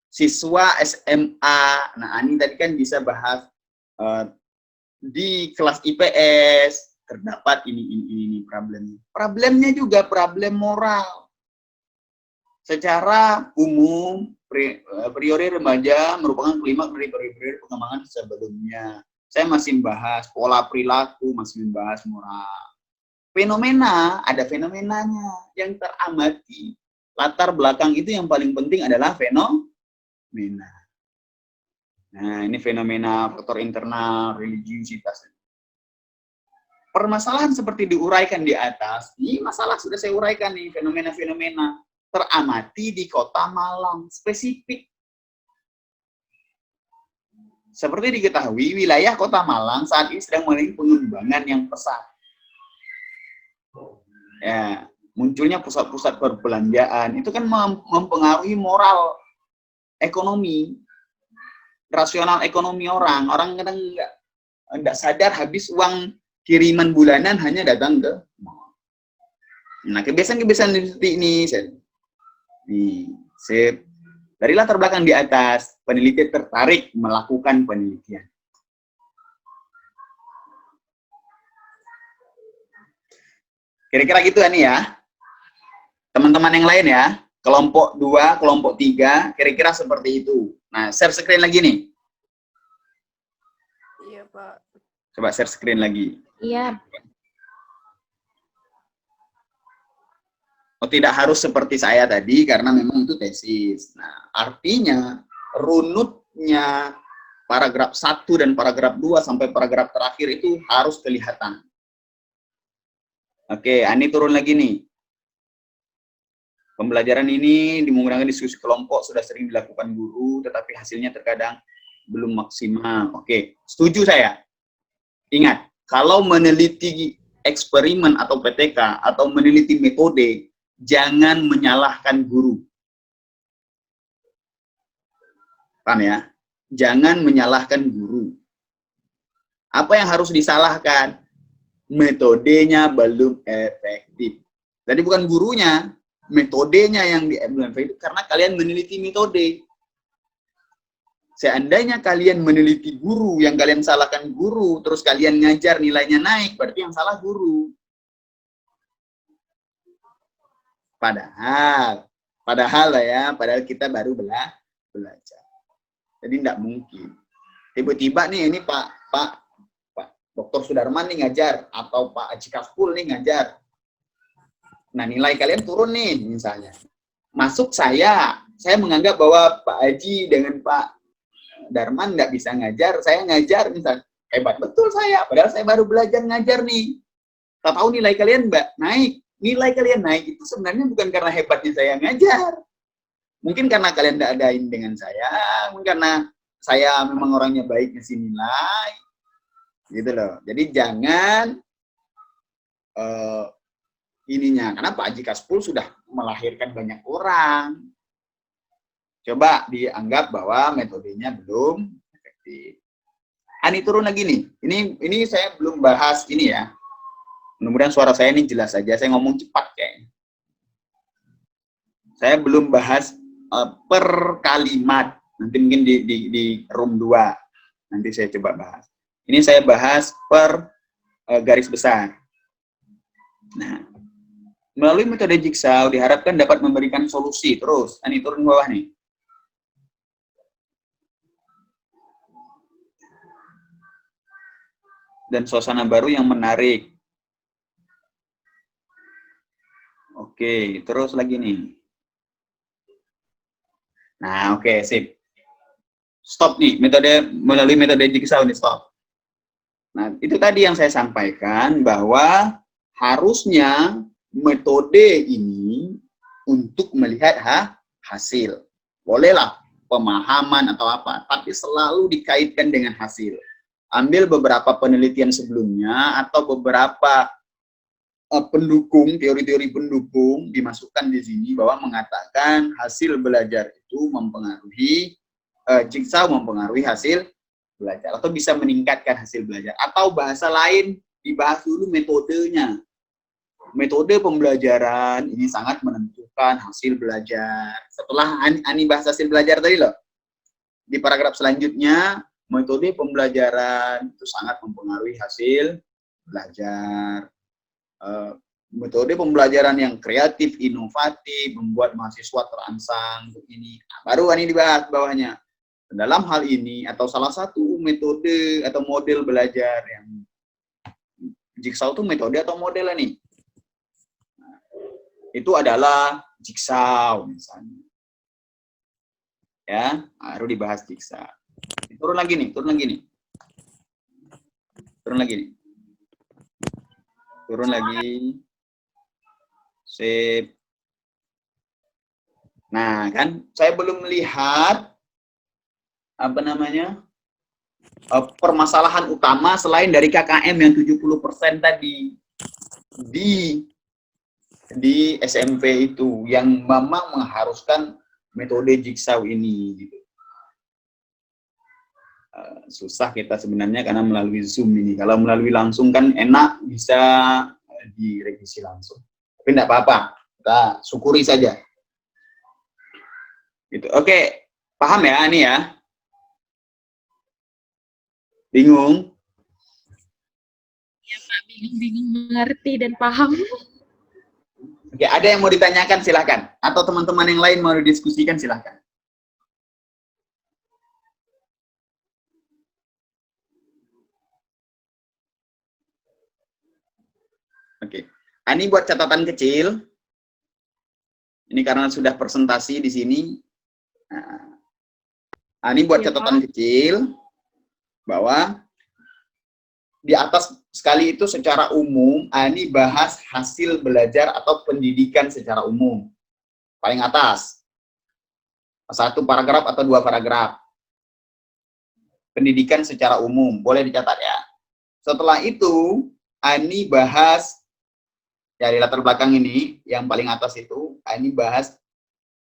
Siswa SMA, nah Ani tadi kan bisa bahas di kelas IPS, terdapat ini problemnya. Problemnya juga problem moral. Secara umum, priori remaja merupakan klimaks dari periode pengembangan sebelumnya. Saya masih membahas pola perilaku, masih membahas moral. Fenomena, ada fenomenanya yang teramati. Latar belakang itu yang paling penting adalah fenomena. Nah, ini fenomena faktor internal, religiusitas. Permasalahan seperti diuraikan di atas, ini masalah sudah saya uraikan nih, fenomena-fenomena teramati di Kota Malang, spesifik. Seperti diketahui, wilayah Kota Malang saat ini sedang mengalami pengembangan yang pesat. Ya, munculnya pusat-pusat perbelanjaan, itu kan mempengaruhi moral ekonomi, rasional ekonomi orang. Orang kadang nggak sadar habis uang kiriman bulanan hanya datang ke mall. Nah, kebiasaan-kebiasaan seperti ini, sip. Dari latar belakang di atas, peneliti tertarik melakukan penelitian. Kira-kira gitu nih ya. Teman-teman yang lain ya, kelompok 2, kelompok 3, kira-kira seperti itu. Nah, share screen lagi nih. Iya, Pak. Coba share screen lagi. Iya. Oh, tidak harus seperti saya tadi karena memang itu tesis. Nah, artinya runutnya paragraf 1 dan paragraf 2 sampai paragraf terakhir itu harus kelihatan. Oke, Ani turun lagi nih. Pembelajaran ini dimenggunakan diskusi kelompok sudah sering dilakukan guru, tetapi hasilnya terkadang belum maksimal. Oke, setuju saya. Ingat, kalau meneliti eksperimen atau PTK atau meneliti metode, jangan menyalahkan guru. Paham ya? Jangan menyalahkan guru. Apa yang harus disalahkan? Metodenya belum efektif. Jadi bukan gurunya, metodenya yang belum efektif karena kalian meneliti metode. Seandainya kalian meneliti guru, yang kalian salahkan guru, terus kalian ngajar nilainya naik, berarti yang salah guru. Padahal lah ya, padahal kita baru belajar. Jadi tidak mungkin. Tiba-tiba nih, ini Pak Dr. Sudarman nih ngajar, atau Pak Haji Kaful nih ngajar. Nah, nilai kalian turun nih, misalnya. Masuk saya menganggap bahwa Pak Haji dengan Pak Darman nggak bisa ngajar, saya ngajar misalnya. Hebat betul saya, padahal saya baru belajar ngajar nih. Tak tahu nilai kalian naik. Nilai kalian naik itu sebenarnya bukan karena hebatnya saya ngajar. Mungkin karena kalian tidak adain dengan saya, mungkin karena saya memang orangnya baik ngasih nilai. Gitu loh. Jadi jangan karena Pak Haji Kaspul sudah melahirkan banyak orang. Coba dianggap bahwa metodenya belum efektif. Ani turun lagi nih. Ini saya belum bahas ini ya. Mudah-mudahan suara saya ini jelas saja. Saya ngomong cepat kayaknya. Saya belum bahas per kalimat. Nanti mungkin di room 2. Nanti saya coba bahas. Ini saya bahas per garis besar. Nah, melalui metode jigsaw diharapkan dapat memberikan solusi. Terus, Ani turun ke bawah nih. Dan suasana baru yang menarik. Oke, terus lagi nih. Nah, oke, sip. Stop nih, melalui metode jigsaw nih, stop. Nah, itu tadi yang saya sampaikan bahwa harusnya metode ini untuk melihat hasil. Bolehlah pemahaman atau apa, tapi selalu dikaitkan dengan hasil. Ambil beberapa penelitian sebelumnya atau beberapa pendukung, teori-teori pendukung dimasukkan di sini bahwa mengatakan hasil belajar itu mempengaruhi, jigsaw mempengaruhi hasil belajar atau bisa meningkatkan hasil belajar. Atau bahasa lain dibahas dulu metodenya. Metode pembelajaran ini sangat menentukan hasil belajar. Setelah Ani bahas hasil belajar tadi loh, di paragraf selanjutnya, metode pembelajaran itu sangat mempengaruhi hasil belajar. metode pembelajaran yang kreatif, inovatif, membuat mahasiswa terangsang untuk ini. Nah, baru ini dibahas bawahnya. Dalam hal ini atau salah satu metode atau model belajar yang Jigsaw itu metode atau model nih? Nah, itu adalah Jigsaw misalnya. Ya, baru dibahas Jigsaw. Turun lagi nih. Turun lagi. Sip. Nah, kan saya belum melihat apa namanya permasalahan utama selain dari KKM yang 70% tadi di SMP itu yang memang mengharuskan metode Jigsaw ini. Gitu. Susah kita sebenarnya karena melalui Zoom ini. Kalau melalui langsung kan enak bisa direvisi langsung. Tapi tidak apa-apa, kita syukuri saja. Gitu. Oke, paham ya ini ya? Bingung? Ya Pak, bingung mengerti dan paham. Oke, ada yang mau ditanyakan silahkan. Atau teman-teman yang lain mau didiskusikan silahkan. Oke, ini buat catatan kecil. Ini karena sudah presentasi di sini. Nah, ini buat catatan kecil bahwa di atas sekali itu secara umum, ini bahas hasil belajar atau pendidikan secara umum. Paling atas. 1 paragraf atau 2 paragraf. Pendidikan secara umum, boleh dicatat ya. Setelah itu, ini bahas dari latar belakang ini, yang paling atas itu, ini bahas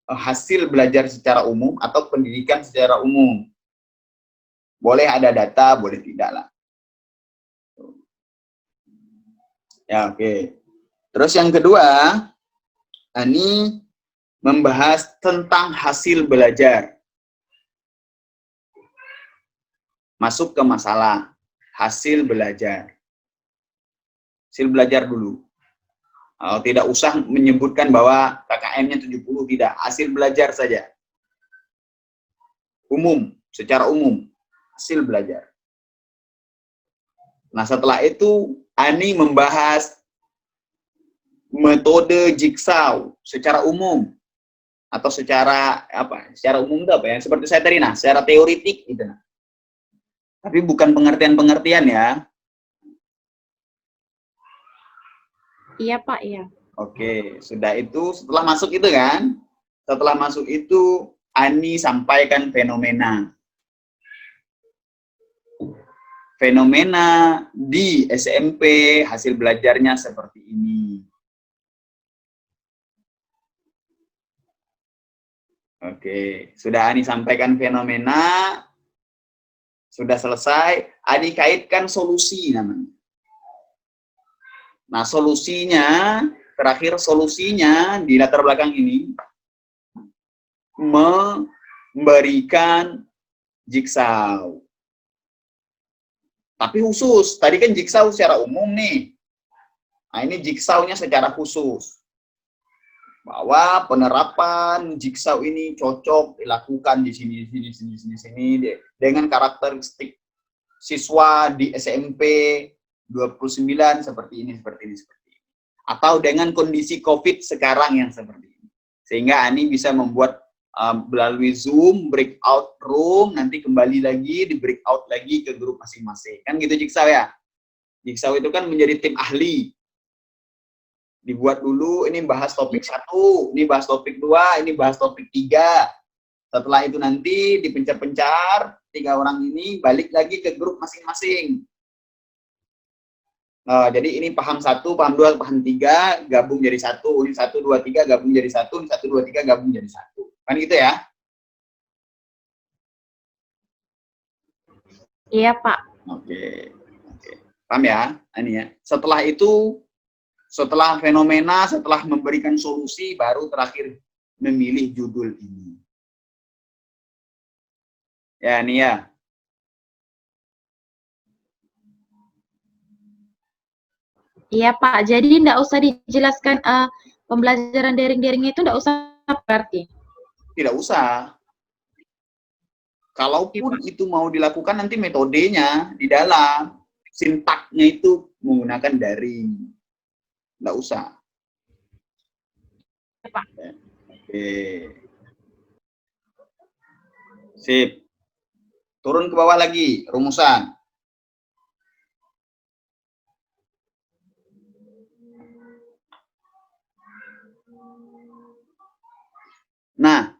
hasil belajar secara umum atau pendidikan secara umum. Boleh ada data, boleh tidak lah. Ya, oke. Terus yang kedua, ini membahas tentang hasil belajar. Masuk ke masalah hasil belajar. Hasil belajar dulu. Tidak usah menyebutkan bahwa KKM-nya 70, tidak. Hasil belajar saja. Umum, secara umum. Hasil belajar. Nah, setelah itu, Ani membahas metode Jigsaw secara umum. Atau secara, apa? Secara umum itu apa ya? Seperti saya tadi, nah, secara teoritik gitu. Nah. Tapi bukan pengertian-pengertian ya. Iya Pak, iya. Oke, sudah itu setelah masuk itu kan, setelah masuk itu Ani sampaikan fenomena. Fenomena di SMP hasil belajarnya seperti ini. Oke, sudah Ani sampaikan fenomena, sudah selesai, Ani kaitkan solusi namanya. Nah, solusinya, terakhir solusinya di latar belakang ini memberikan Jigsaw. Tapi khusus, tadi kan Jigsaw secara umum nih. Nah, ini Jigsaw-nya secara khusus. Bahwa penerapan Jigsaw ini cocok dilakukan di sini dengan karakteristik siswa di SMP 29 seperti ini. Atau dengan kondisi COVID sekarang yang seperti ini. Sehingga Ani bisa membuat melalui Zoom, breakout room, nanti kembali lagi, di breakout lagi ke grup masing-masing. Kan gitu Jigsaw ya? Jigsaw itu kan menjadi tim ahli. Dibuat dulu, ini bahas topik 1, ini bahas topik 2, ini bahas topik 3. Setelah itu nanti dipencar-pencar, 3 orang ini balik lagi ke grup masing-masing. Jadi ini paham 1, paham 2, paham 3, gabung jadi 1. Ini 1, 2, 3, gabung jadi 1. Ini 1, 2, 3, gabung jadi 1. Kan gitu ya? Iya Pak. Oke. Paham ya? Ini ya. Setelah itu, setelah fenomena, setelah memberikan solusi, baru terakhir memilih judul ini. Ya, ini ya. Iya Pak, jadi nggak usah dijelaskan pembelajaran daring-daringnya itu nggak usah berarti. Tidak usah. Kalaupun itu mau dilakukan nanti metodenya di dalam, sintaknya itu menggunakan daring. Nggak usah. Pak. Oke. Sip. Turun ke bawah lagi, rumusan. Nah,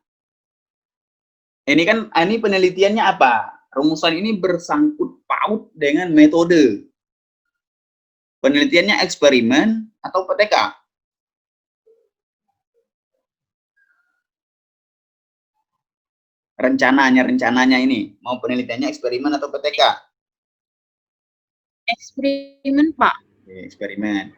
ini penelitiannya apa? Rumusan ini bersangkut paut dengan metode. Penelitiannya eksperimen atau PTK? Rencananya ini, mau penelitiannya eksperimen atau PTK? Eksperimen Pak. Oke, eksperimen.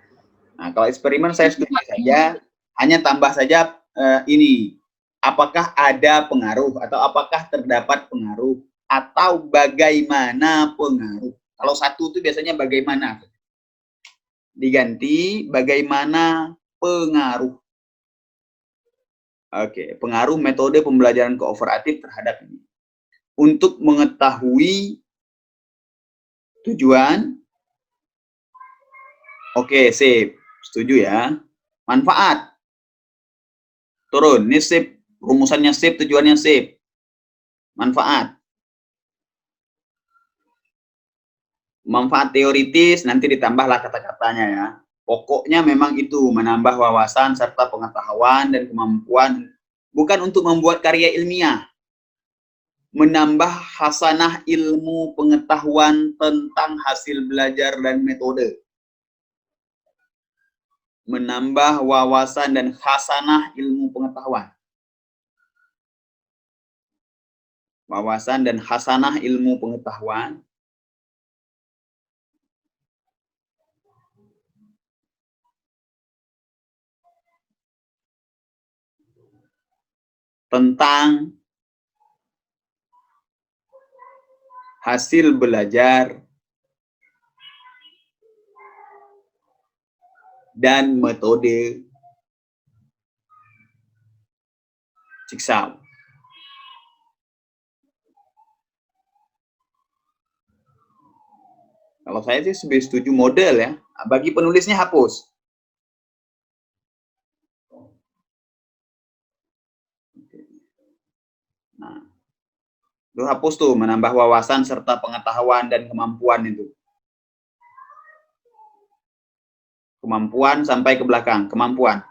Nah, kalau eksperimen saya setuju saja, hanya tambah saja ini. Apakah ada pengaruh atau apakah terdapat pengaruh atau bagaimana pengaruh? Kalau satu itu biasanya bagaimana. Diganti bagaimana pengaruh. Oke, pengaruh metode pembelajaran kooperatif terhadap ini. Untuk mengetahui tujuan. Oke, sip. Setuju ya. Manfaat. Turun, ini sip. Rumusannya sip, tujuannya sip. Manfaat. Manfaat teoritis, nanti ditambahlah kata-katanya ya. Pokoknya memang itu, menambah wawasan serta pengetahuan dan kemampuan. Bukan untuk membuat karya ilmiah. Menambah hasanah ilmu pengetahuan tentang hasil belajar dan metode. Menambah wawasan dan hasanah ilmu pengetahuan. Wawasan dan hasanah ilmu pengetahuan tentang hasil belajar dan metode Jigsaw. Kalau saya sih lebih setuju model ya. Bagi penulisnya hapus. Nah, lu hapus tuh, menambah wawasan serta pengetahuan dan kemampuan itu. Kemampuan sampai ke belakang, kemampuan.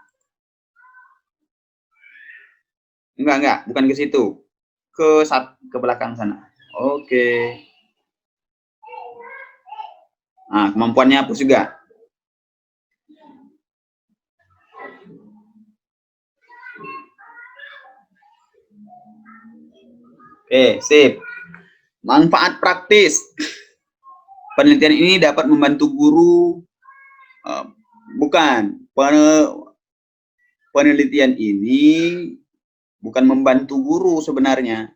Enggak, bukan ke situ. Ke belakang sana. Oke. Nah, kemampuannya hapus juga. Oke, sip. Manfaat praktis. Penelitian ini dapat membantu guru. Bukan. Penelitian ini bukan membantu guru sebenarnya.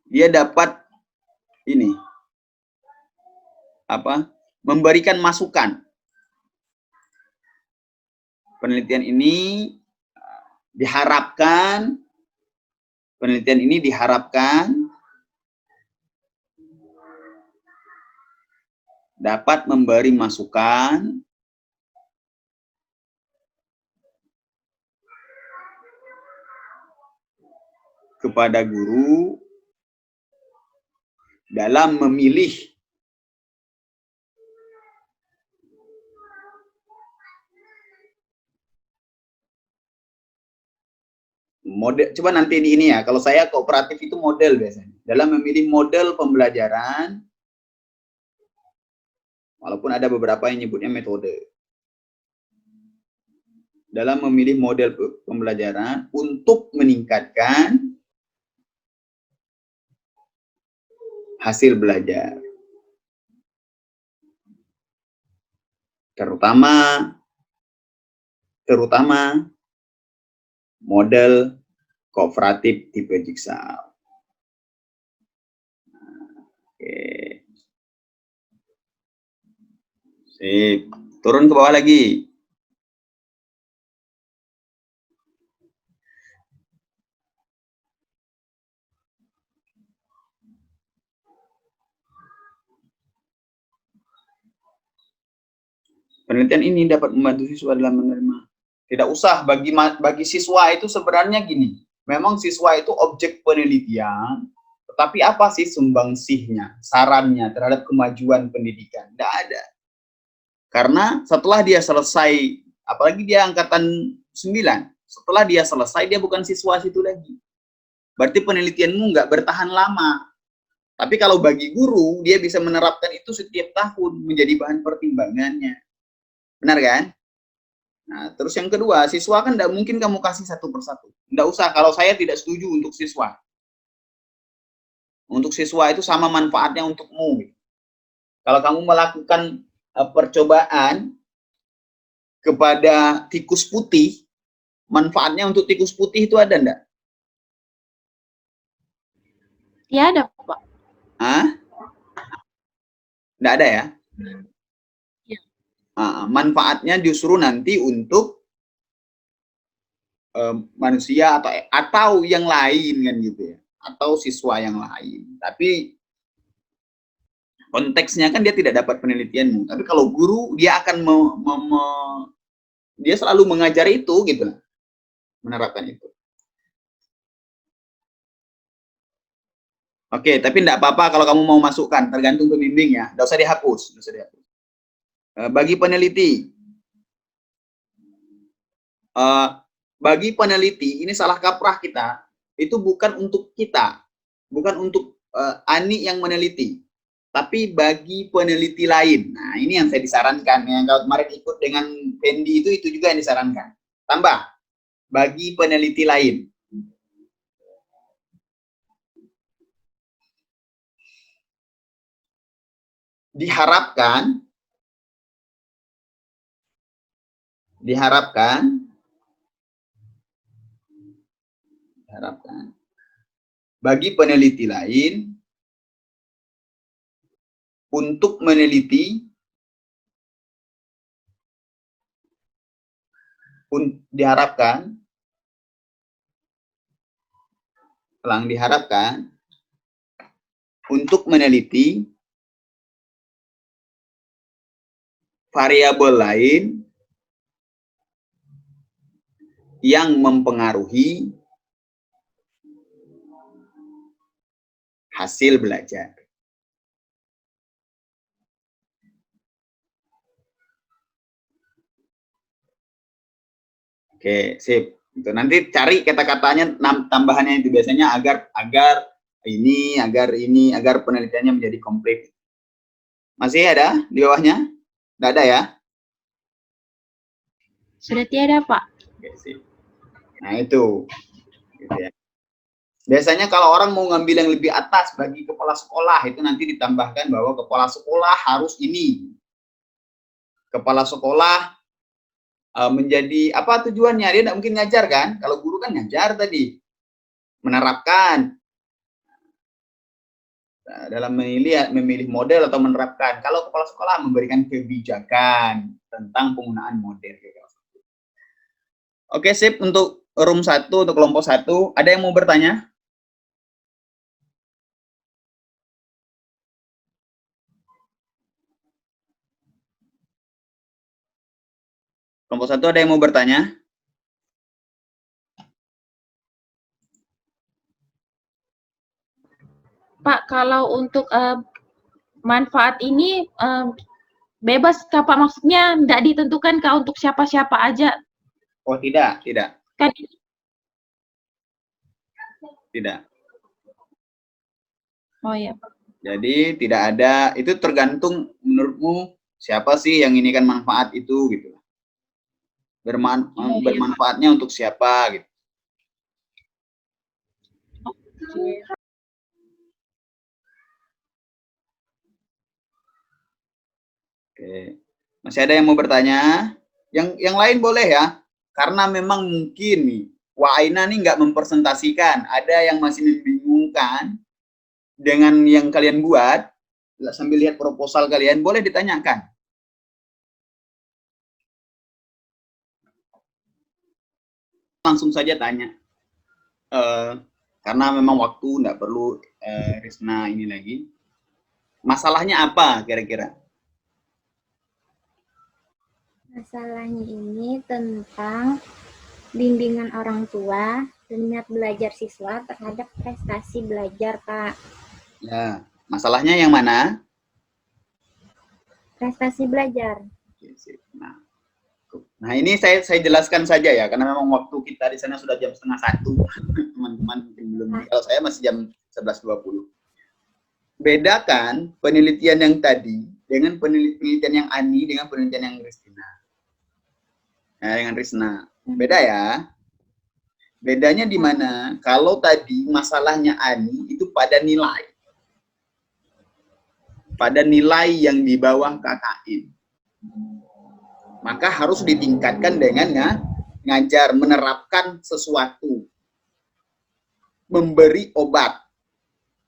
Dia dapat ini. Memberikan masukan. Penelitian ini diharapkan dapat memberi masukan kepada guru dalam memilih model. Coba nanti di ini ya, kalau saya kooperatif itu model biasanya. Dalam memilih model pembelajaran, walaupun ada beberapa yang nyebutnya metode. Dalam memilih model pembelajaran untuk meningkatkan hasil belajar. Terutama model kooperatif tipe Jigsaw. Oke. Sip. Turun ke bawah lagi. Penelitian ini dapat membantu siswa dalam menerima. Tidak usah, bagi siswa itu sebenarnya gini. Memang siswa itu objek penelitian, tetapi apa sih sumbangsihnya, sarannya terhadap kemajuan pendidikan? Tidak ada. Karena setelah dia selesai, apalagi dia angkatan 9, setelah dia selesai, dia bukan siswa situ lagi. Berarti penelitianmu nggak bertahan lama. Tapi kalau bagi guru, dia bisa menerapkan itu setiap tahun menjadi bahan pertimbangannya. Benar kan? Nah, terus yang kedua, siswa kan tidak mungkin kamu kasih satu persatu. Tidak usah, kalau saya tidak setuju untuk siswa. Untuk siswa itu sama manfaatnya untukmu. Kalau kamu melakukan percobaan kepada tikus putih, manfaatnya untuk tikus putih itu ada enggak? Ya ada, Pak. Hah? Enggak ada ya? Ya. Manfaatnya justru nanti untuk manusia atau yang lain kan gitu ya, atau siswa yang lain. Tapi konteksnya kan dia tidak dapat penelitianmu. Tapi kalau guru dia akan dia selalu mengajar itu gitu, menerapkan itu. Oke, tapi tidak apa-apa kalau kamu mau masukkan, tergantung pembimbing ya. Tidak usah dihapus, tidak usah dihapus. Bagi peneliti, ini salah kaprah kita, itu bukan untuk kita, bukan untuk Ani yang meneliti, tapi bagi peneliti lain. Nah, ini yang saya disarankan, yang kalau kemarin ikut dengan Fendi itu juga yang disarankan. Tambah, bagi peneliti lain. Diharapkan bagi peneliti lain untuk meneliti diharapkan untuk meneliti variabel lain yang mempengaruhi hasil belajar. Oke, sip. Itu nanti cari kata-katanya, tambahannya itu biasanya agar penelitiannya menjadi komplit. Masih ada di bawahnya? Tidak ada ya? Sudah tiada, Pak. Oke, sip. Nah, itu. Gitu ya. Biasanya kalau orang mau ngambil yang lebih atas bagi kepala sekolah, itu nanti ditambahkan bahwa kepala sekolah harus ini. Kepala sekolah menjadi apa tujuannya? Dia tidak mungkin ngajar kan? Kalau guru kan ngajar tadi. Menerapkan. Dalam memilih model atau menerapkan. Kalau kepala sekolah memberikan kebijakan tentang penggunaan model. Oke, sip. Untuk room 1, untuk kelompok 1, ada yang mau bertanya? Kelompok 1 ada yang mau bertanya? Pak, kalau untuk manfaat ini bebas kah, Pak? Maksudnya tidak ditentukan kah untuk siapa-siapa aja? Oh, tidak. Kan? Tidak. Oh ya, Pak. Jadi tidak ada, itu tergantung menurutmu siapa sih yang ini kan manfaat itu gitu. Bermanfaatnya untuk siapa gitu. Oke. Masih ada yang mau bertanya? Yang lain boleh ya. Karena memang mungkin nih, Waina nih nggak mempresentasikan. Ada yang masih membingungkan dengan yang kalian buat, sambil lihat proposal kalian, boleh ditanyakan. langsung saja tanya. Karena memang waktu nggak perlu Risna ini lagi. Masalahnya apa kira-kira? Masalahnya ini tentang bimbingan orang tua dan minat belajar siswa terhadap prestasi belajar, Kak. Ya, masalahnya yang mana? Prestasi belajar. Nah, ini saya jelaskan saja ya, karena memang waktu kita di sana sudah jam 12:30. Teman-teman belum. Kalau saya masih jam 11:20. Bedakan penelitian yang tadi dengan penelitian yang Ani dengan penelitian yang Ristina. Nah, dengan Risna. Beda ya. Bedanya di mana? Kalau tadi masalahnya Ani itu pada nilai. Pada nilai yang di bawah KKN. Maka harus ditingkatkan dengan ngajar, menerapkan sesuatu. Memberi obat.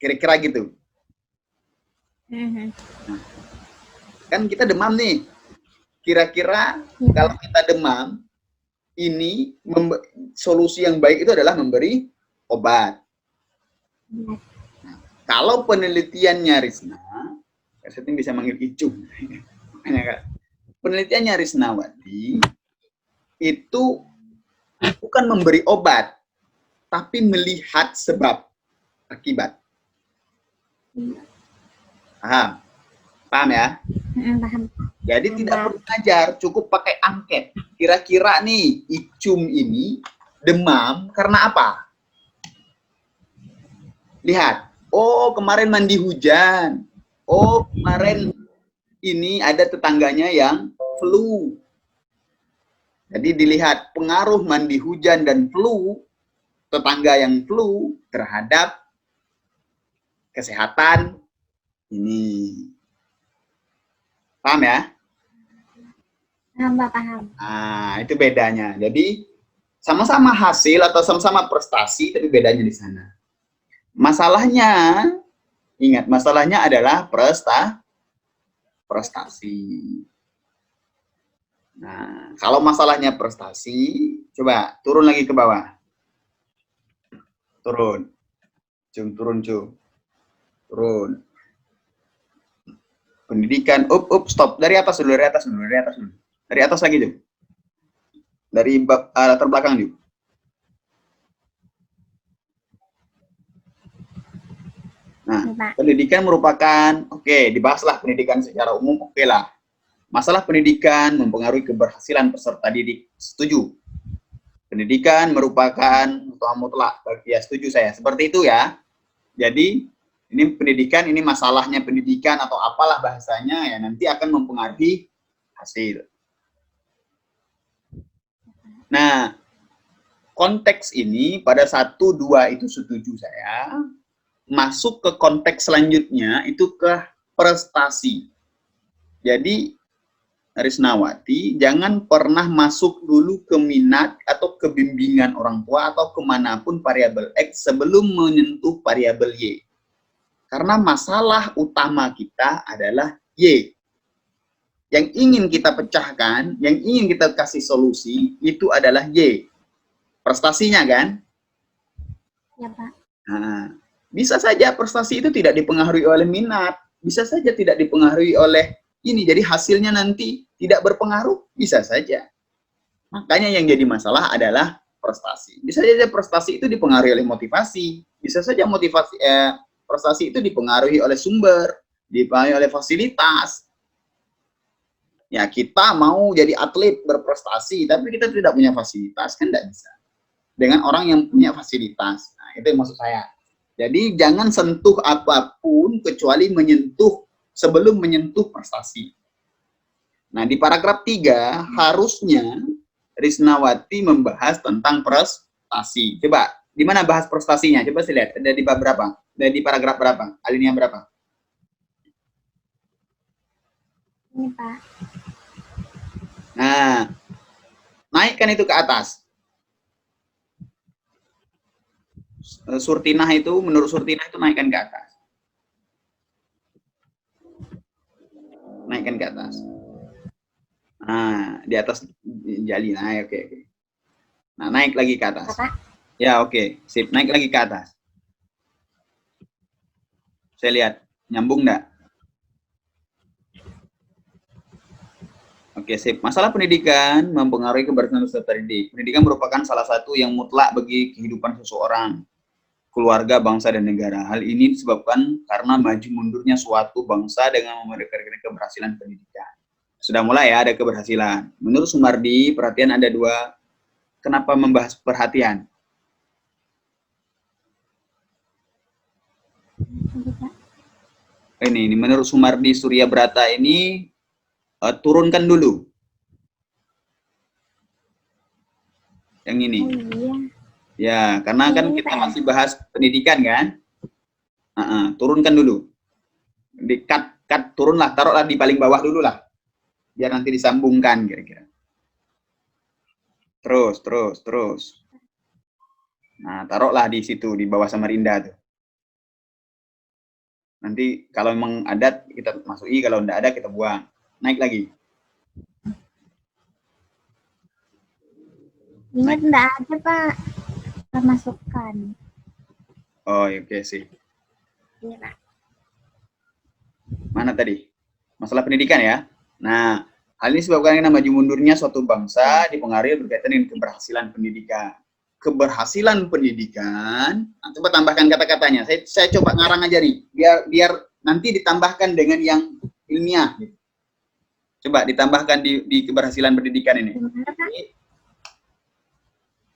Kira-kira gitu. Nah, kan kita demam nih. Kira-kira kalau kita demam, ini solusi yang baik itu adalah memberi obat. Nah, kalau penelitiannya Risna, saya bisa manggil Icung. Penelitiannya Risnawati itu bukan memberi obat, tapi melihat sebab akibat. Paham? Paham ya? Paham. Jadi tidak perlu ngajar, cukup pakai angket. Kira-kira nih, Icung ini demam karena apa? Lihat, oh kemarin mandi hujan. Oh kemarin ini ada tetangganya yang flu. Jadi dilihat pengaruh mandi hujan dan flu, tetangga yang flu terhadap kesehatan ini. Paham ya? Paham. Nah, itu bedanya. Jadi sama-sama hasil atau sama-sama prestasi, tapi bedanya di sana. Masalahnya, ingat, masalahnya adalah prestasi. Nah, kalau masalahnya prestasi, coba turun lagi ke bawah. Turun. Turun. Pendidikan, stop. Dari atas dulu. Dari atas lagi, Jum. Dari latar belakang, Jum. Nah, pendidikan merupakan, dibahaslah pendidikan secara umum, lah. Masalah pendidikan mempengaruhi keberhasilan peserta didik, setuju. Pendidikan merupakan mutlak, ya setuju saya. Seperti itu ya. Jadi, ini pendidikan, ini masalahnya pendidikan atau apalah bahasanya, ya nanti akan mempengaruhi hasil. Nah, konteks ini pada 1, 2 itu setuju saya. Masuk ke konteks selanjutnya itu ke prestasi. Jadi, Risnawati, jangan pernah masuk dulu ke minat atau ke bimbingan orang tua atau kemanapun variabel X sebelum menyentuh variabel Y. Karena masalah utama kita adalah Y. Yang ingin kita pecahkan, yang ingin kita kasih solusi, itu adalah Y. Prestasinya kan? Ya, Pak. Nah, bisa saja prestasi itu tidak dipengaruhi oleh minat. Bisa saja tidak dipengaruhi oleh ini. Jadi hasilnya nanti tidak berpengaruh. Bisa saja. Makanya yang jadi masalah adalah prestasi. Bisa saja prestasi itu dipengaruhi oleh motivasi. Bisa saja prestasi itu dipengaruhi oleh sumber, dipengaruhi oleh fasilitas. Ya, kita mau jadi atlet berprestasi, tapi kita tidak punya fasilitas, kan tidak bisa. Dengan orang yang punya fasilitas. Nah, itu yang maksud saya. Jadi, jangan sentuh apapun kecuali sebelum menyentuh prestasi. Nah, di paragraf 3, harusnya Risnawati membahas tentang prestasi. Coba, di mana bahas prestasinya? Coba saya lihat, ada di bab berapa? Ada di paragraf berapa? Alinea berapa? Ini, Pak. Nah, naikkan itu ke atas. Surtinah itu, menurut Surtinah itu naikkan ke atas. Naikkan ke atas. Nah, di atas jali. Nah, oke. Nah, naik lagi ke atas. Bapak. Ya, oke. Sip, naik lagi ke atas. Saya lihat, nyambung enggak? Oke, sip. Masalah pendidikan mempengaruhi keberhasilan peserta didik. Pendidikan merupakan salah satu yang mutlak bagi kehidupan seseorang, keluarga, bangsa, dan negara. Hal ini disebabkan karena maju mundurnya suatu bangsa dengan memberikan keberhasilan pendidikan. Sudah mulai ya, ada keberhasilan. Menurut Sumardi, perhatian ada dua. Kenapa membahas perhatian? Ini menurut Sumardi Surya Brata ini, turunkan dulu. Yang ini. Oh iya. Ya, karena kan kita masih bahas pendidikan kan? Turunkan dulu. Di-cut, turunlah, taruhlah di paling bawah dulu lah. Biar nanti disambungkan kira-kira. Terus. Nah, taruhlah di situ, di bawah Samarinda tuh. Nanti kalau memang ada, kita masuki, kalau enggak ada, kita buang. Naik lagi. Ingat enggak ada, Pak. Masukkan. Oh, oke sih. Iya, Pak. Mana tadi? Masalah pendidikan ya. Nah, hal ini sebabkan karena maju mundurnya suatu bangsa dipengaruhi berkaitan dengan keberhasilan pendidikan. Keberhasilan pendidikan, nah, coba tambahkan kata-katanya. Saya coba ngarang aja nih, biar nanti ditambahkan dengan yang ilmiah. Gitu. Coba ditambahkan di keberhasilan pendidikan ini.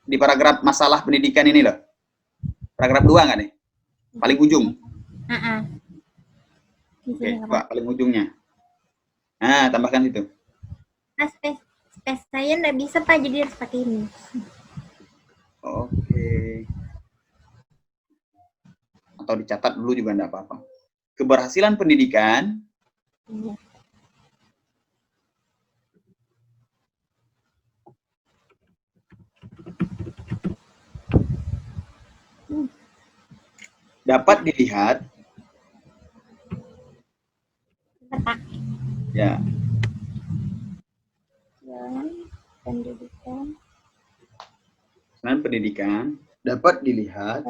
Di paragraf masalah pendidikan ini loh. Paragraf 2 nggak nih? Paling ujung. Oke, coba paling ujungnya. Nah, tambahkan itu. Nah, space saya nggak bisa, Pak, jadi harus pakai ini. Oke. Atau dicatat dulu juga enggak apa-apa. Keberhasilan pendidikan. Iya. Dapat dilihat. Pak. Ya. Pendidikan. Selain pendidikan dapat dilihat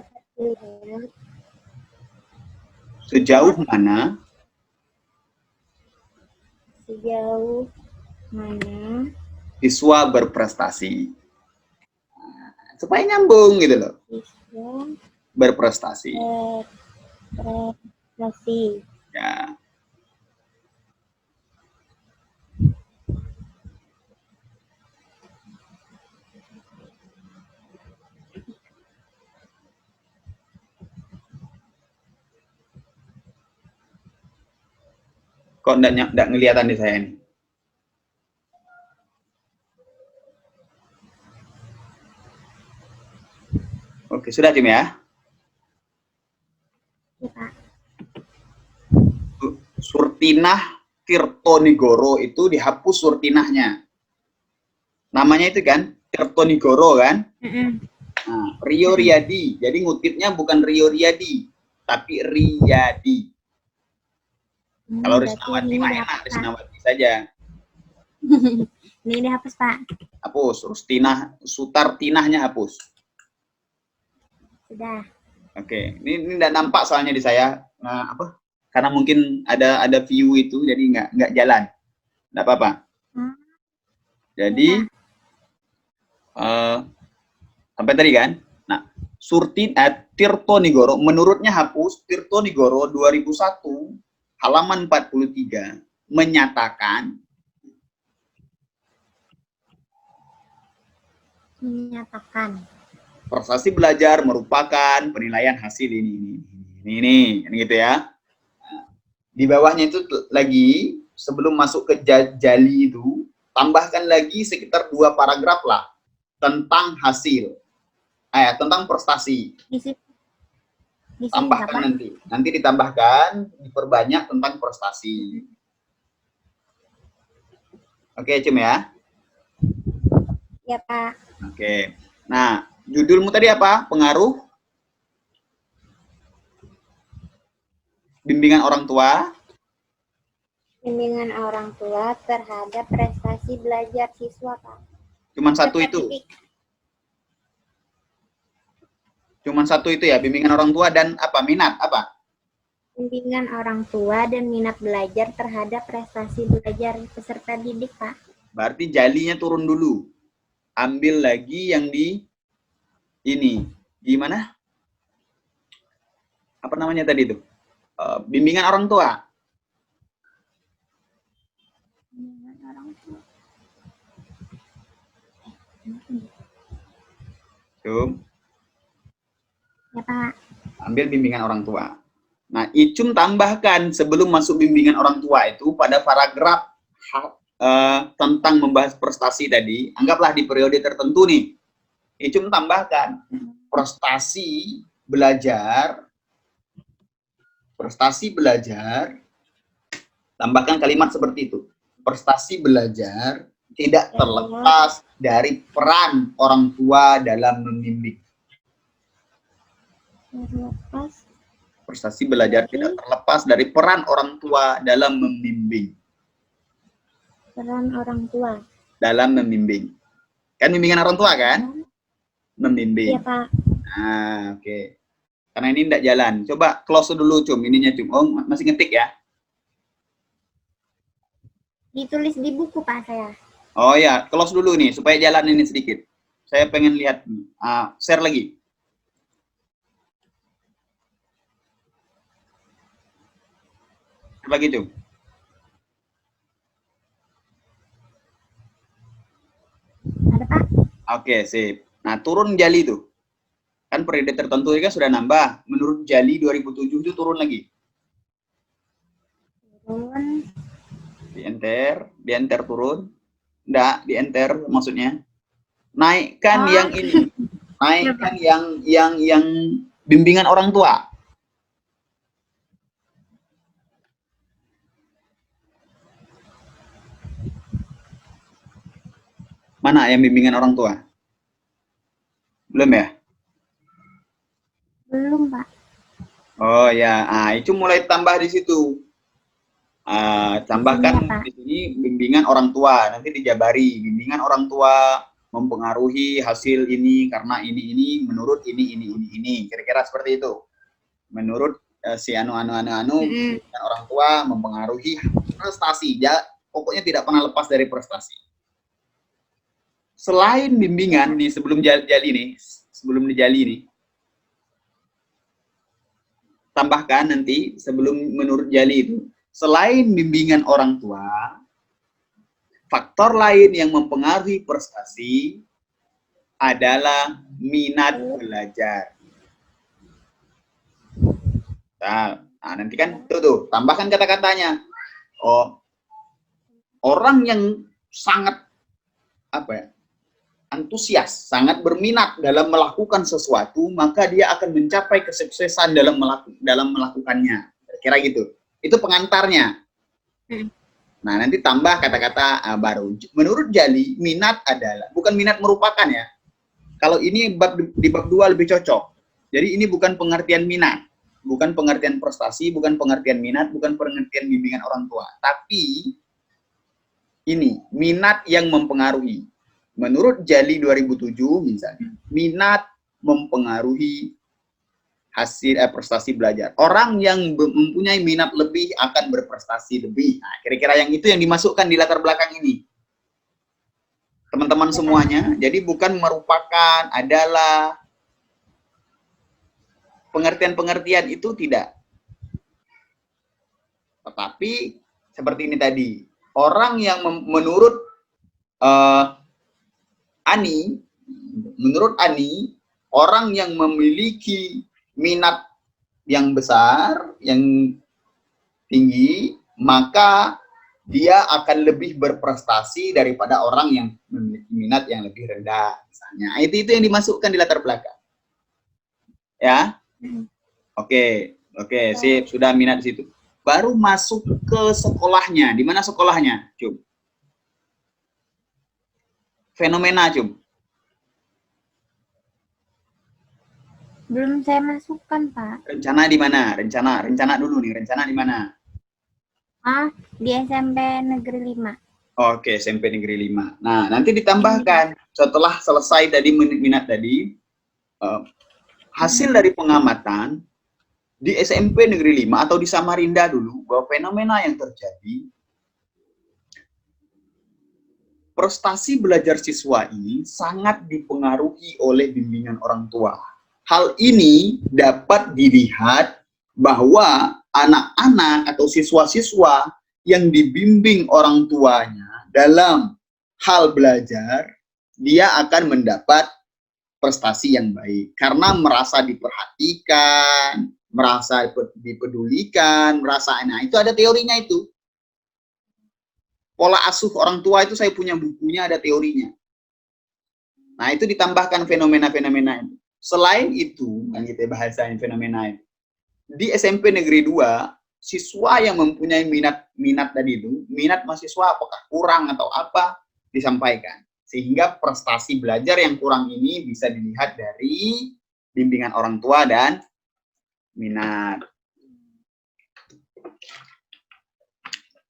sejauh mana siswa berprestasi. Supaya nyambung gitu loh. Berprestasi. Ya. Kok enggak ngeliatan di saya ini? Oke, sudah Tim ya? Surtinah Tirtonigoro itu dihapus surtinahnya. Namanya itu kan Tirtonigoro kan? Nah, Rio Riyadi. Jadi ngutipnya bukan Rio Riyadi, tapi Riyadi. Kalau Risnawati mah enak, Risnawati saja. Ini dihapus, Pak. Hapus, Sutartinahnya hapus. Sudah. Oke, ini enggak nampak soalnya di saya. Nah, apa? Karena mungkin ada view itu, jadi nggak jalan. Nggak apa-apa. Jadi sampai tadi kan? Nah, Tirtonigoro, menurutnya hapus. Tirtonigoro 2001 halaman 43 menyatakan prestasi belajar merupakan penilaian hasil ini gitu ya. Di bawahnya itu lagi sebelum masuk ke jali itu tambahkan lagi sekitar 2 paragraf lah tentang hasil, tentang prestasi. Tambahkan nanti ditambahkan, diperbanyak tentang prestasi. Oke, Cum ya? Ya, Pak. Oke. Nah, judulmu tadi apa? Pengaruh bimbingan orang tua. Bimbingan orang tua terhadap prestasi belajar siswa, Pak. Cuman satu itu. Cuman satu itu ya, bimbingan orang tua dan apa? Minat apa? Bimbingan orang tua dan minat belajar terhadap prestasi belajar peserta didik, Pak. Berarti jalinya turun dulu. Ambil lagi yang di ini. Gimana? Apa namanya tadi itu? Bimbingan orang tua. Bimbingan orang tua. Cum. Ya, Pak. Ambil bimbingan orang tua. Nah, Icum tambahkan sebelum masuk bimbingan orang tua itu pada paragraf tentang membahas prestasi tadi, anggaplah di periode tertentu nih, Icum tambahkan prestasi belajar, tambahkan kalimat seperti itu. Prestasi belajar tidak terlepas dari peran orang tua dalam membimbing. Terlepas Prestasi belajar tidak terlepas dari peran orang tua dalam membimbing. peran orang tua. Dalam membimbing. Kan bimbingan orang tua kan? Membimbing. Iya, Pak. Nah, oke. Karena ini tidak jalan. Coba close dulu, Cum. Ininya, Cum. Oh, masih ngetik ya? Ditulis di buku, Pak, saya. Oh ya, close dulu nih, supaya jalan ini sedikit. Saya pengen lihat. Share lagi. Share lagi, Cum. Ada, Pak. Oke, sip. Nah, turun jali tuh. Kan periode tertentu kan sudah nambah. Menurut jali 2007 itu turun lagi. Turun. Di enter turun. Enggak, di enter maksudnya. Naikkan yang ini. Naikkan yang bimbingan orang tua. Mana yang bimbingan orang tua? Belum ya? Belum, Pak. Oh ya, itu mulai tambah di situ. Tambahkan Pak. di sini bimbingan orang tua, nanti dijabari. Bimbingan orang tua mempengaruhi hasil ini karena ini menurut ini. Kira-kira seperti itu. Menurut si bimbingan orang tua mempengaruhi prestasi. Pokoknya tidak pernah lepas dari prestasi. Selain bimbingan nih sebelum dijali nih, tambahkan nanti sebelum menurut jali itu, selain bimbingan orang tua, faktor lain yang mempengaruhi prestasi adalah minat belajar. Nah, nanti kan tuh tambahkan kata-katanya. Oh, orang yang sangat antusias, sangat berminat dalam melakukan sesuatu, maka dia akan mencapai kesuksesan dalam melakukannya. Kira gitu. Itu pengantarnya. Nah, nanti tambah kata-kata baru. Menurut Jali, minat adalah, bukan minat merupakan ya. Kalau ini di bab 2 lebih cocok. Jadi ini bukan pengertian minat, bukan pengertian prestasi, bukan pengertian minat, bukan pengertian bimbingan orang tua. Tapi ini minat yang mempengaruhi. Menurut Jali 2007 misalnya, minat mempengaruhi hasil prestasi belajar. Orang yang mempunyai minat lebih akan berprestasi lebih. Nah, kira-kira yang itu yang dimasukkan di latar belakang ini. Teman-teman semuanya, jadi bukan merupakan, adalah, pengertian-pengertian itu tidak. Tetapi seperti ini tadi, orang yang menurut Ani, orang yang memiliki minat yang besar, yang tinggi, maka dia akan lebih berprestasi daripada orang yang memiliki minat yang lebih rendah, misalnya. Itu yang dimasukkan di latar belakang. Ya? Oke, sip, sudah minat di situ. Baru masuk ke sekolahnya. Di mana sekolahnya, Cum? Fenomena, Cum. Belum saya masukkan, Pak. Rencana di mana? Rencana dulu nih. Rencana di mana? Di SMP Negeri 5. Oke, SMP Negeri 5. Nah, nanti ditambahkan setelah selesai tadi minat tadi, hasil dari pengamatan di SMP Negeri 5 atau di Samarinda dulu, bahwa fenomena yang terjadi, prestasi belajar siswa ini sangat dipengaruhi oleh bimbingan orang tua. Hal ini dapat dilihat bahwa anak-anak atau siswa-siswa yang dibimbing orang tuanya dalam hal belajar, dia akan mendapat prestasi yang baik. Karena merasa diperhatikan, merasa dipedulikan, merasa, nah itu ada teorinya itu. Pola asuh orang tua itu saya punya bukunya, ada teorinya. Nah, itu ditambahkan fenomena-fenomena itu. Selain itu, yang kita bahasain fenomena itu, di SMP Negeri 2, siswa yang mempunyai minat tadi itu, minat mahasiswa apakah kurang atau apa, disampaikan. Sehingga prestasi belajar yang kurang ini bisa dilihat dari bimbingan orang tua dan minat.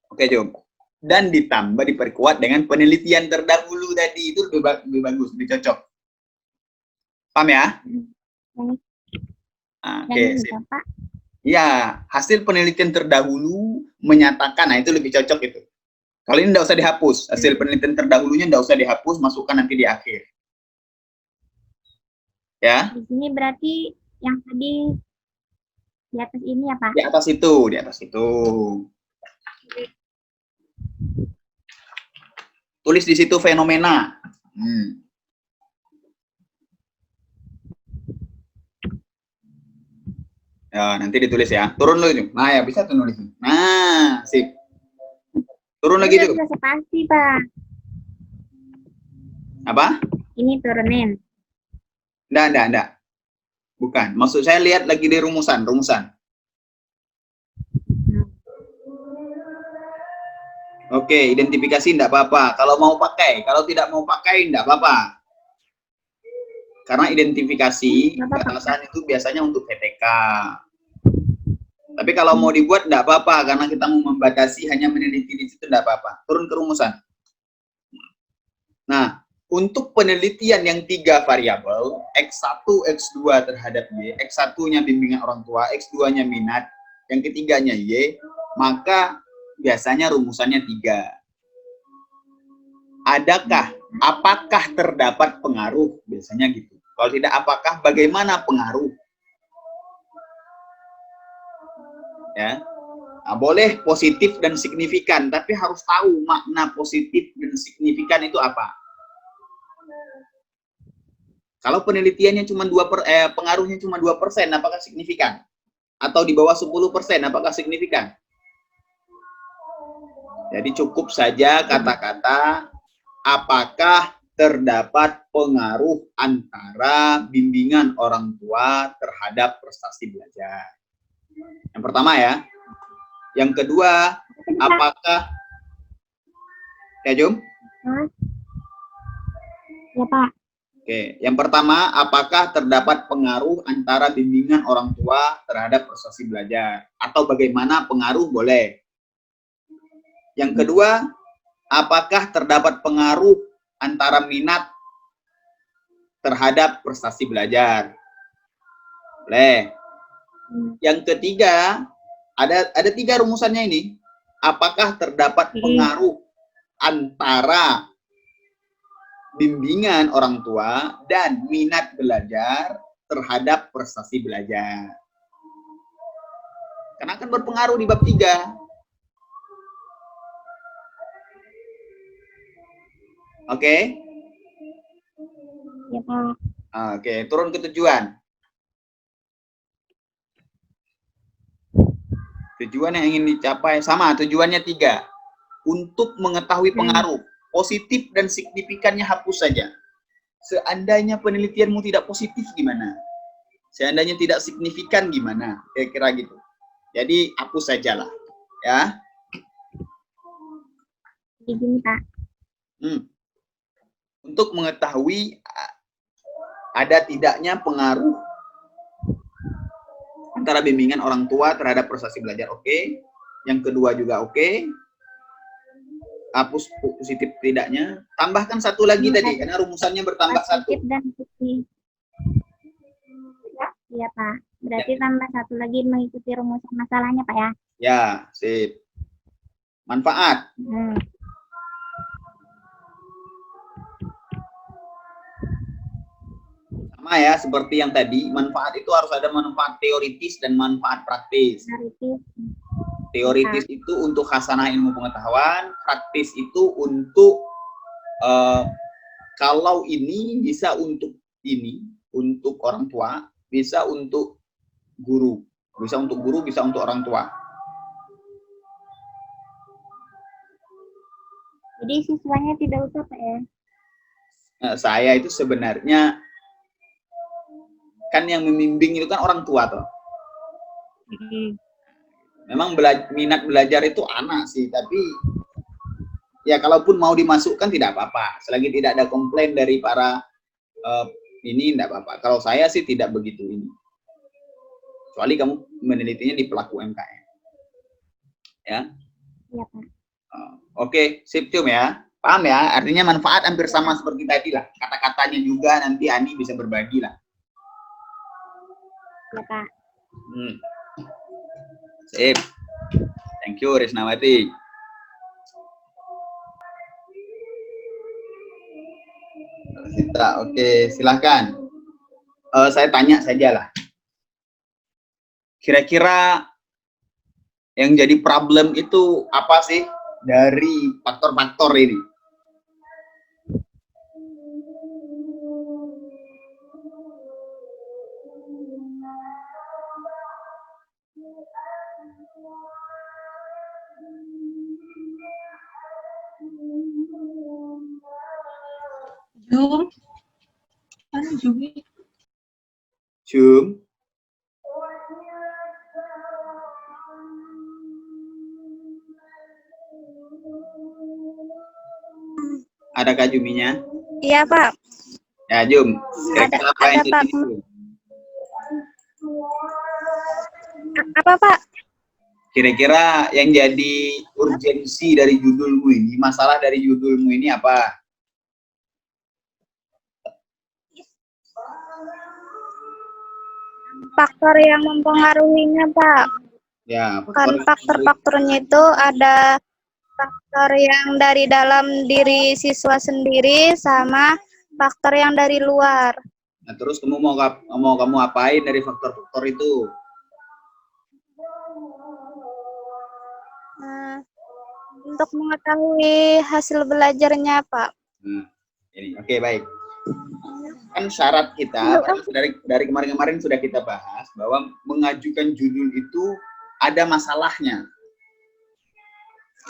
Oke, Jom. Dan ditambah diperkuat dengan penelitian terdahulu tadi, itu lebih bagus, lebih cocok. Paham ya? Oke, ya, hasil penelitian terdahulu menyatakan, nah itu lebih cocok itu. Kalau ini tidak usah dihapus, hasil penelitian terdahulunya tidak usah dihapus, masukkan nanti di akhir. Ya? Di sini berarti yang tadi di atas ini ya, Pak? Di atas itu, di atas itu. Tulis di situ fenomena. Ya, nanti ditulis ya. Turun dulu. Nah, ya bisa tuh nulis. Nah, sip. Turun lagi tuh. Sudah pasti, Pak. Apa? Ini turunin. Enggak. Bukan. Maksud saya lihat lagi di rumusan. Oke, identifikasi enggak apa-apa. Kalau mau pakai, kalau tidak mau pakai enggak apa-apa. Karena identifikasi batasan itu biasanya untuk PTK. Tapi kalau mau dibuat enggak apa-apa, karena kita mau membatasi hanya meneliti di situ enggak apa-apa. Turun ke rumusan. Nah, untuk penelitian yang 3 variabel, X1, X2 terhadap Y, X1-nya bimbingan orang tua, X2-nya minat, yang ketiganya Y, maka biasanya rumusannya 3. Apakah terdapat pengaruh? Biasanya gitu. Kalau tidak apakah, bagaimana pengaruh? Ya. Nah, boleh positif dan signifikan, tapi harus tahu makna positif dan signifikan itu apa. Kalau penelitiannya cuma pengaruhnya cuma 2%, apakah signifikan? Atau di bawah 10%, apakah signifikan? Jadi cukup saja kata-kata apakah terdapat pengaruh antara bimbingan orang tua terhadap prestasi belajar. Yang pertama ya. Yang kedua, apakah ya Jum? Ya, Pak. Oke, yang pertama, apakah terdapat pengaruh antara bimbingan orang tua terhadap prestasi belajar? Atau bagaimana pengaruh boleh? Yang kedua, apakah terdapat pengaruh antara minat terhadap prestasi belajar? Boleh. Yang ketiga, ada 3 rumusannya ini. Apakah terdapat pengaruh antara bimbingan orang tua dan minat belajar terhadap prestasi belajar? Karena akan berpengaruh di bab 3. Oke? Ya, Pak. Oke, turun ke tujuan. Tujuan yang ingin dicapai sama, tujuannya 3. Untuk mengetahui pengaruh, positif dan signifikannya hapus saja. Seandainya penelitianmu tidak positif gimana? Seandainya tidak signifikan gimana? Kira-kira gitu. Jadi hapus sajalah, ya. Izin, Pak. Untuk mengetahui ada tidaknya pengaruh antara bimbingan orang tua terhadap prestasi belajar, oke. Yang kedua juga oke. Hapus positif tidaknya. Tambahkan 1 lagi tadi, karena rumusannya bertambah 1. Dan Iya, Pak. Berarti tambah satu lagi mengikuti rumusan masalahnya, Pak ya? Ya, sip. Manfaat. Sama ya, seperti yang tadi, manfaat itu harus ada manfaat teoritis dan manfaat praktis. Teoritis itu untuk khasanah ilmu pengetahuan, praktis itu untuk kalau ini bisa untuk ini, untuk orang tua, bisa untuk guru. Bisa untuk guru, bisa untuk orang tua. Jadi siswanya tidak usah, Pak ya? Nah, saya itu sebenarnya kan yang membimbing itu kan orang tua toh. Memang minat belajar itu anak sih, tapi ya kalaupun mau dimasukkan tidak apa-apa, selagi tidak ada komplain dari para ini tidak apa-apa. Kalau saya sih tidak begitu ini, kecuali kamu menelitinya di pelaku UMKM, ya. Iya, Pak. Oke, sip Cium ya, paham ya? Artinya manfaat hampir sama seperti tadi lah, kata-katanya juga nanti Ani bisa berbagi lah. Ya, Pak. Sip. Thank you, Risnawati. Sita, oke, silahkan. Saya tanya saja lah. Kira-kira yang jadi problem itu apa sih dari faktor-faktor ini? Jum. Kan Jumi. Jum. Adakah Juminya? Iya, Pak. Ya, Jum. Kira-kira apa yang Ada, Pak. jadi itu? Apa, Pak? Kira-kira yang jadi urgensi dari judulmu ini, masalah dari judulmu ini apa? Faktor yang mempengaruhinya, Pak. Ya, Kan faktor-faktornya itu ada faktor yang dari dalam diri siswa sendiri sama faktor yang dari luar. Nah, terus kamu mau kamu apain dari faktor-faktor itu? Untuk mengetahui hasil belajarnya, Pak. Ini oke, baik. Kan syarat kita dari kemarin-kemarin sudah kita bahas bahwa mengajukan judul itu ada masalahnya.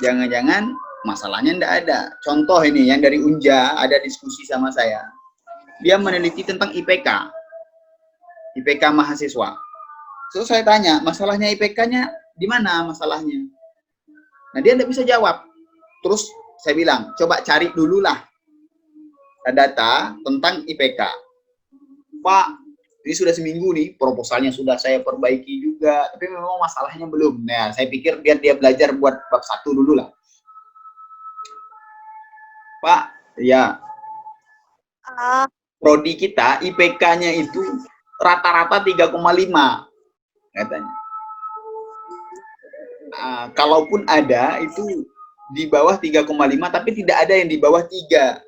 Jangan-jangan masalahnya tidak ada. Contoh ini yang dari Unja ada diskusi sama saya. Dia meneliti tentang IPK mahasiswa. So saya tanya, masalahnya IPK-nya di mana masalahnya? Nah, dia tidak bisa jawab. Terus saya bilang, coba cari dulu lah data tentang IPK. Pak, ini sudah seminggu nih, proposalnya sudah saya perbaiki juga, tapi memang masalahnya belum. Nah, saya pikir biar dia belajar buat bab 1 dulu lah. Pak, ya. Prodi kita, IPK-nya itu rata-rata 3,5, katanya. Kalaupun ada, itu di bawah 3,5, tapi tidak ada yang di bawah 3.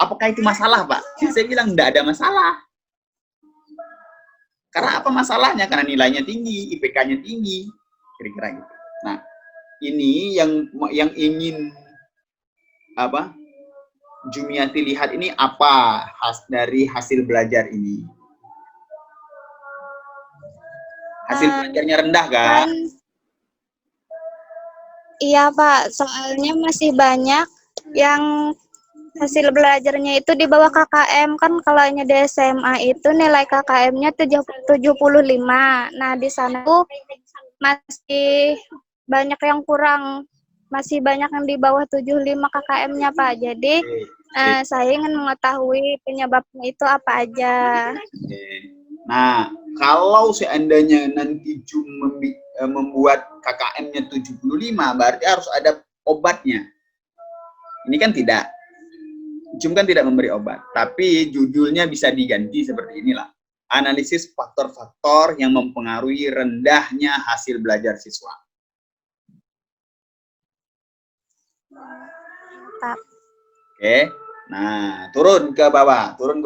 Apakah itu masalah, Pak? Saya bilang tidak ada masalah. Karena apa masalahnya? Karena nilainya tinggi, IPK-nya tinggi, kira-kira gitu. Nah, ini yang ingin apa? Jumiati lihat ini apa dari hasil belajar ini? Hasil belajarnya rendah, kan? Iya, Pak. Soalnya masih banyak yang hasil belajarnya itu di bawah KKM. Kan kalau di SMA itu nilai KKM-nya 75. Nah, di sana tuh masih banyak yang kurang. Masih banyak yang di bawah 75 KKM-nya, Pak. Jadi, saya ingin mengetahui penyebabnya itu apa aja. Nah, kalau seandainya nanti cuma membuat KKM-nya 75, berarti harus ada obatnya. Ini kan tidak. Cum kan tidak memberi obat, tapi judulnya bisa diganti seperti inilah. Analisis faktor-faktor yang mempengaruhi rendahnya hasil belajar siswa. Pak. Oke, nah turun ke bawah, turun.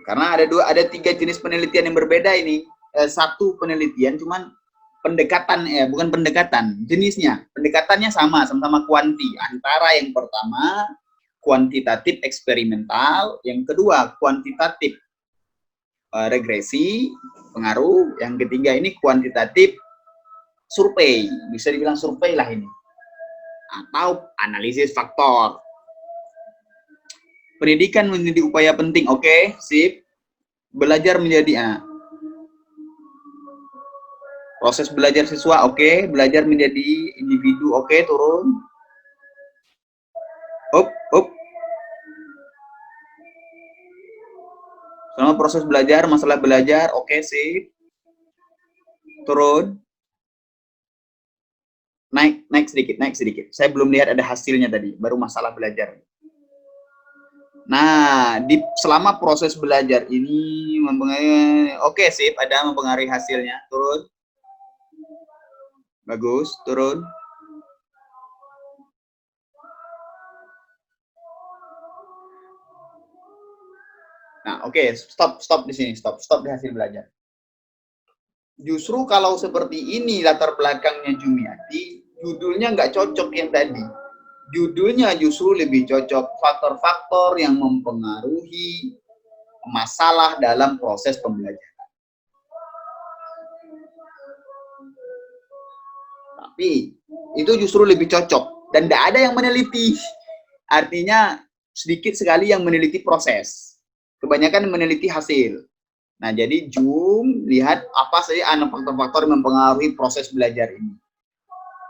Karena ada 3 jenis penelitian yang berbeda ini. Satu penelitian, cuman pendekatan, bukan pendekatan, jenisnya, pendekatannya sama-sama kuanti. Antara yang pertama kuantitatif eksperimental, yang kedua kuantitatif regresi pengaruh, yang ketiga ini kuantitatif survei, bisa dibilang survei lah ini, atau analisis faktor. Pendidikan menjadi upaya penting, oke, sip. Belajar menjadi proses belajar siswa, oke. Belajar menjadi individu, oke, turun. Up. Selama proses belajar, masalah belajar, oke, sip. Turun. Naik sedikit. Saya belum lihat ada hasilnya tadi, baru masalah belajar. Nah, selama proses belajar ini mempengaruhi, oke, sip, ada mempengaruhi hasilnya. Turun. Bagus, turun. Nah, oke, stop di sini, stop di hasil belajar. Justru kalau seperti ini latar belakangnya Jumiati, judulnya nggak cocok yang tadi. Judulnya justru lebih cocok faktor-faktor yang mempengaruhi masalah dalam proses pembelajaran. Tapi itu justru lebih cocok dan tidak ada yang meneliti. Artinya sedikit sekali yang meneliti proses. Kebanyakan meneliti hasil. Nah, jadi lihat apa saja faktor-faktor yang mempengaruhi proses belajar ini.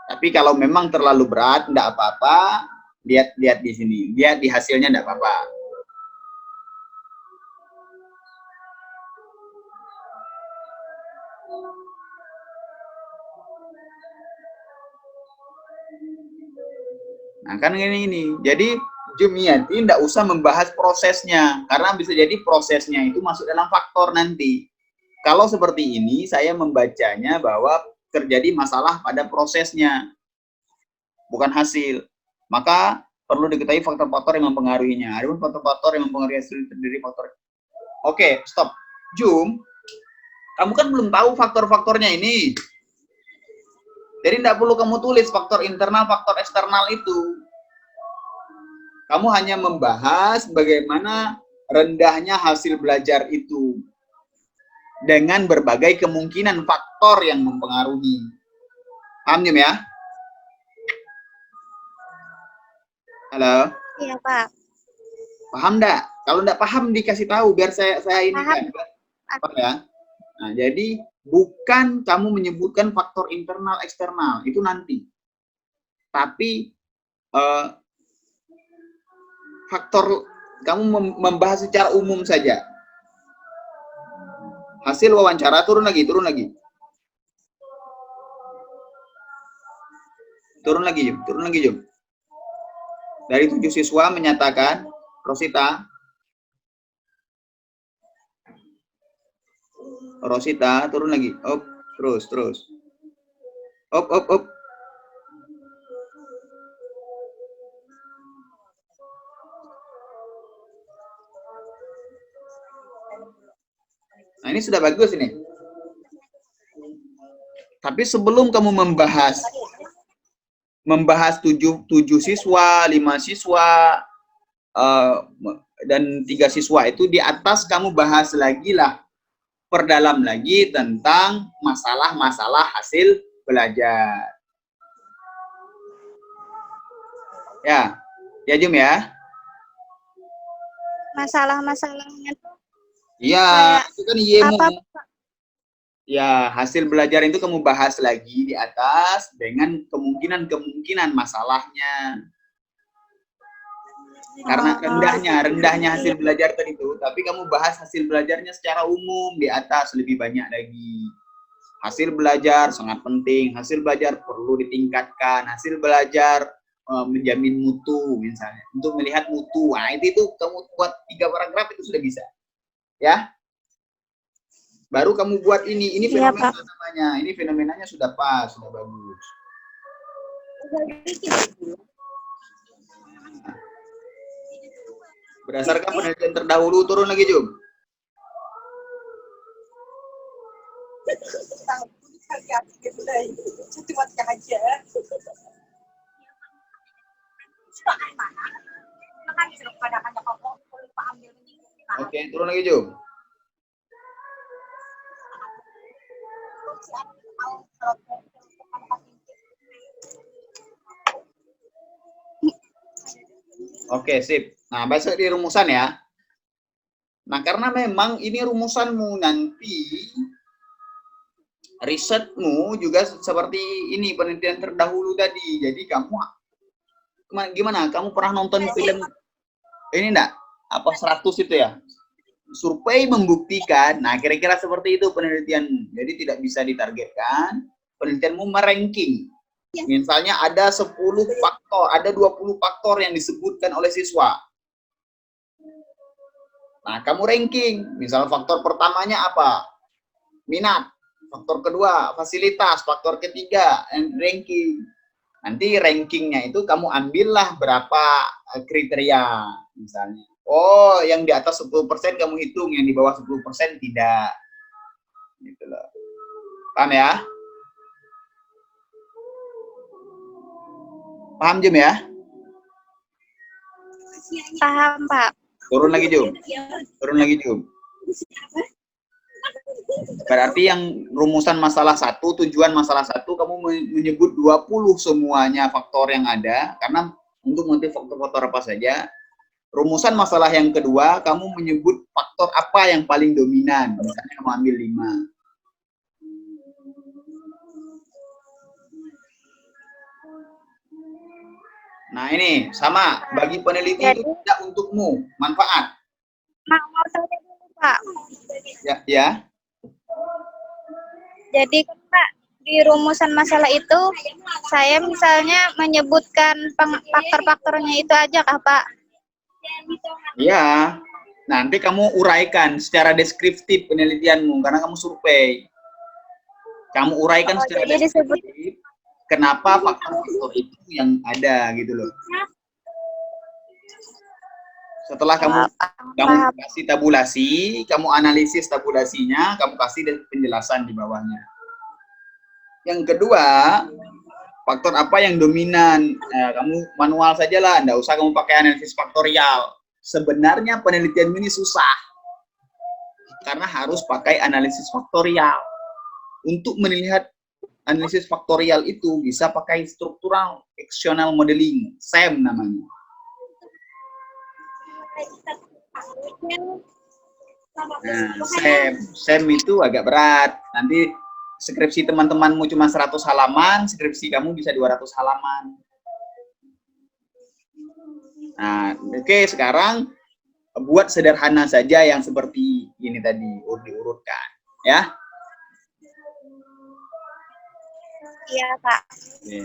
Tapi kalau memang terlalu berat, tidak apa-apa. Lihat di sini, lihat di hasilnya, tidak apa-apa. Nah, kan ini. Jadi Jumiati tidak usah membahas prosesnya, karena bisa jadi prosesnya itu masuk dalam faktor nanti. Kalau seperti ini, saya membacanya bahwa terjadi masalah pada prosesnya, bukan hasil. Maka perlu diketahui faktor-faktor yang mempengaruhinya. Ada faktor-faktor yang mempengaruhi hasil terdiri faktor. Oke, stop. Jum, kamu kan belum tahu faktor-faktornya ini. Jadi tidak perlu kamu tulis faktor internal, faktor eksternal itu. Kamu hanya membahas bagaimana rendahnya hasil belajar itu dengan berbagai kemungkinan faktor yang mempengaruhi. Paham ya? Halo? Iya, Pak. Paham enggak? Kalau enggak paham dikasih tahu biar saya ini kan. Apa ya? Nah, jadi bukan kamu menyebutkan faktor internal eksternal, itu nanti. Tapi faktor kamu membahas secara umum saja. Hasil wawancara turun lagi. Turun lagi, Jum. Dari 7 siswa menyatakan, Rosita, turun lagi. Op, terus. Op. Nah, ini sudah bagus ini. Tapi sebelum kamu membahas 7 siswa, 5 siswa, dan 3 siswa itu di atas kamu bahas lagi lah, perdalam lagi tentang masalah-masalah hasil belajar. Ya Jum ya. Masalah-masalahnya tuh. Iya, itu kan IEMU. Apa? Ya, hasil belajar itu kamu bahas lagi di atas dengan kemungkinan masalahnya. Karena rendahnya hasil belajar tadi itu, tapi kamu bahas hasil belajarnya secara umum di atas lebih banyak lagi. Hasil belajar sangat penting, hasil belajar perlu ditingkatkan, hasil belajar menjamin mutu misalnya, untuk melihat mutu. Nah, itu kamu buat 3 paragraf itu sudah bisa. ya. Baru kamu buat ini Iya, fenomena Pak. namanya. Ini fenomenanya sudah pas, sudah bagus. Berdasarkan penelitian terdahulu, turun lagi, Jum. Oke, turun lagi, Jum. Oke, sip. Nah, besok di rumusan ya. Nah, karena memang ini rumusanmu nanti, risetmu juga seperti ini penelitian terdahulu tadi. Jadi kamu gimana? Kamu pernah nonton film ini enggak? Apa 100 itu ya? Survei membuktikan. Nah, kira-kira seperti itu penelitian. Jadi tidak bisa ditargetkan. Penelitianmu meranking. Misalnya ada 10 faktor, ada 20 faktor yang disebutkan oleh siswa. Nah, kamu ranking. Misal faktor pertamanya apa? Minat. Faktor kedua, fasilitas. Faktor ketiga, ranking. Nanti rankingnya itu kamu ambillah berapa kriteria. Misalnya, oh yang di atas 10% kamu hitung, yang di bawah 10% tidak. Gitu loh. Paham ya? Paham, Jum ya? Paham, Pak. Turun lagi, Jum. Turun lagi, Jum. Berarti yang rumusan masalah 1, tujuan masalah 1, kamu menyebut 20 semuanya faktor yang ada, karena untuk menentukan faktor-faktor apa saja. Rumusan masalah yang kedua, kamu menyebut faktor apa yang paling dominan. Misalnya kamu ambil 5. Nah, ini sama, bagi peneliti itu tidak untukmu, manfaat. Mau tanya dulu, Pak. Ya. Jadi kan, Pak, di rumusan masalah itu saya misalnya menyebutkan faktor-faktornya itu aja kah, Pak? Iya. Nanti kamu uraikan secara deskriptif penelitianmu karena kamu survei. Kamu uraikan secara deskriptif kenapa faktor-faktor itu yang ada gitu loh. Setelah kamu kasih tabulasi, kamu analisis tabulasinya, kamu kasih penjelasan di bawahnya. Yang kedua, faktor apa yang dominan? Kamu manual saja lah, nggak usah kamu pakai analisis faktorial. Sebenarnya penelitian ini susah, karena harus pakai analisis faktorial. Untuk melihat analisis faktorial itu bisa pakai struktural actional modeling, SAM namanya. Nah, SAM itu agak berat. Nanti skripsi teman-temanmu cuma 100 halaman, skripsi kamu bisa 200 halaman. Nah, oke, sekarang buat sederhana saja yang seperti ini tadi, diurutkan, ya. Iya, Pak. Oke.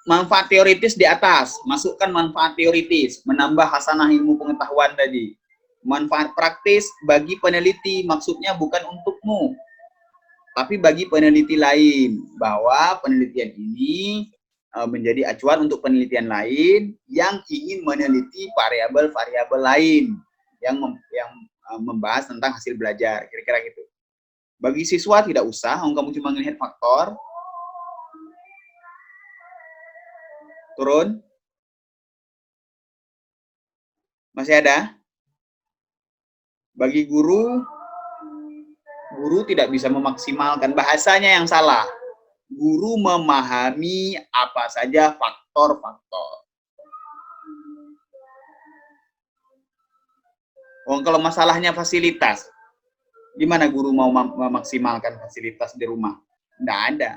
Manfaat teoritis di atas, masukkan manfaat teoritis, menambah hasanah ilmu pengetahuan tadi. Manfaat praktis bagi peneliti, maksudnya bukan untukmu, tapi bagi peneliti lain, bahwa penelitian ini menjadi acuan untuk penelitian lain yang ingin meneliti variabel-variabel lain yang membahas tentang hasil belajar, kira-kira gitu. Bagi siswa tidak usah, kamu cuma melihat faktor. Turun. Masih ada? Bagi guru tidak bisa memaksimalkan, bahasanya yang salah. Guru memahami apa saja faktor-faktor. Kalau masalahnya fasilitas, gimana guru mau memaksimalkan fasilitas di rumah? Nggak ada.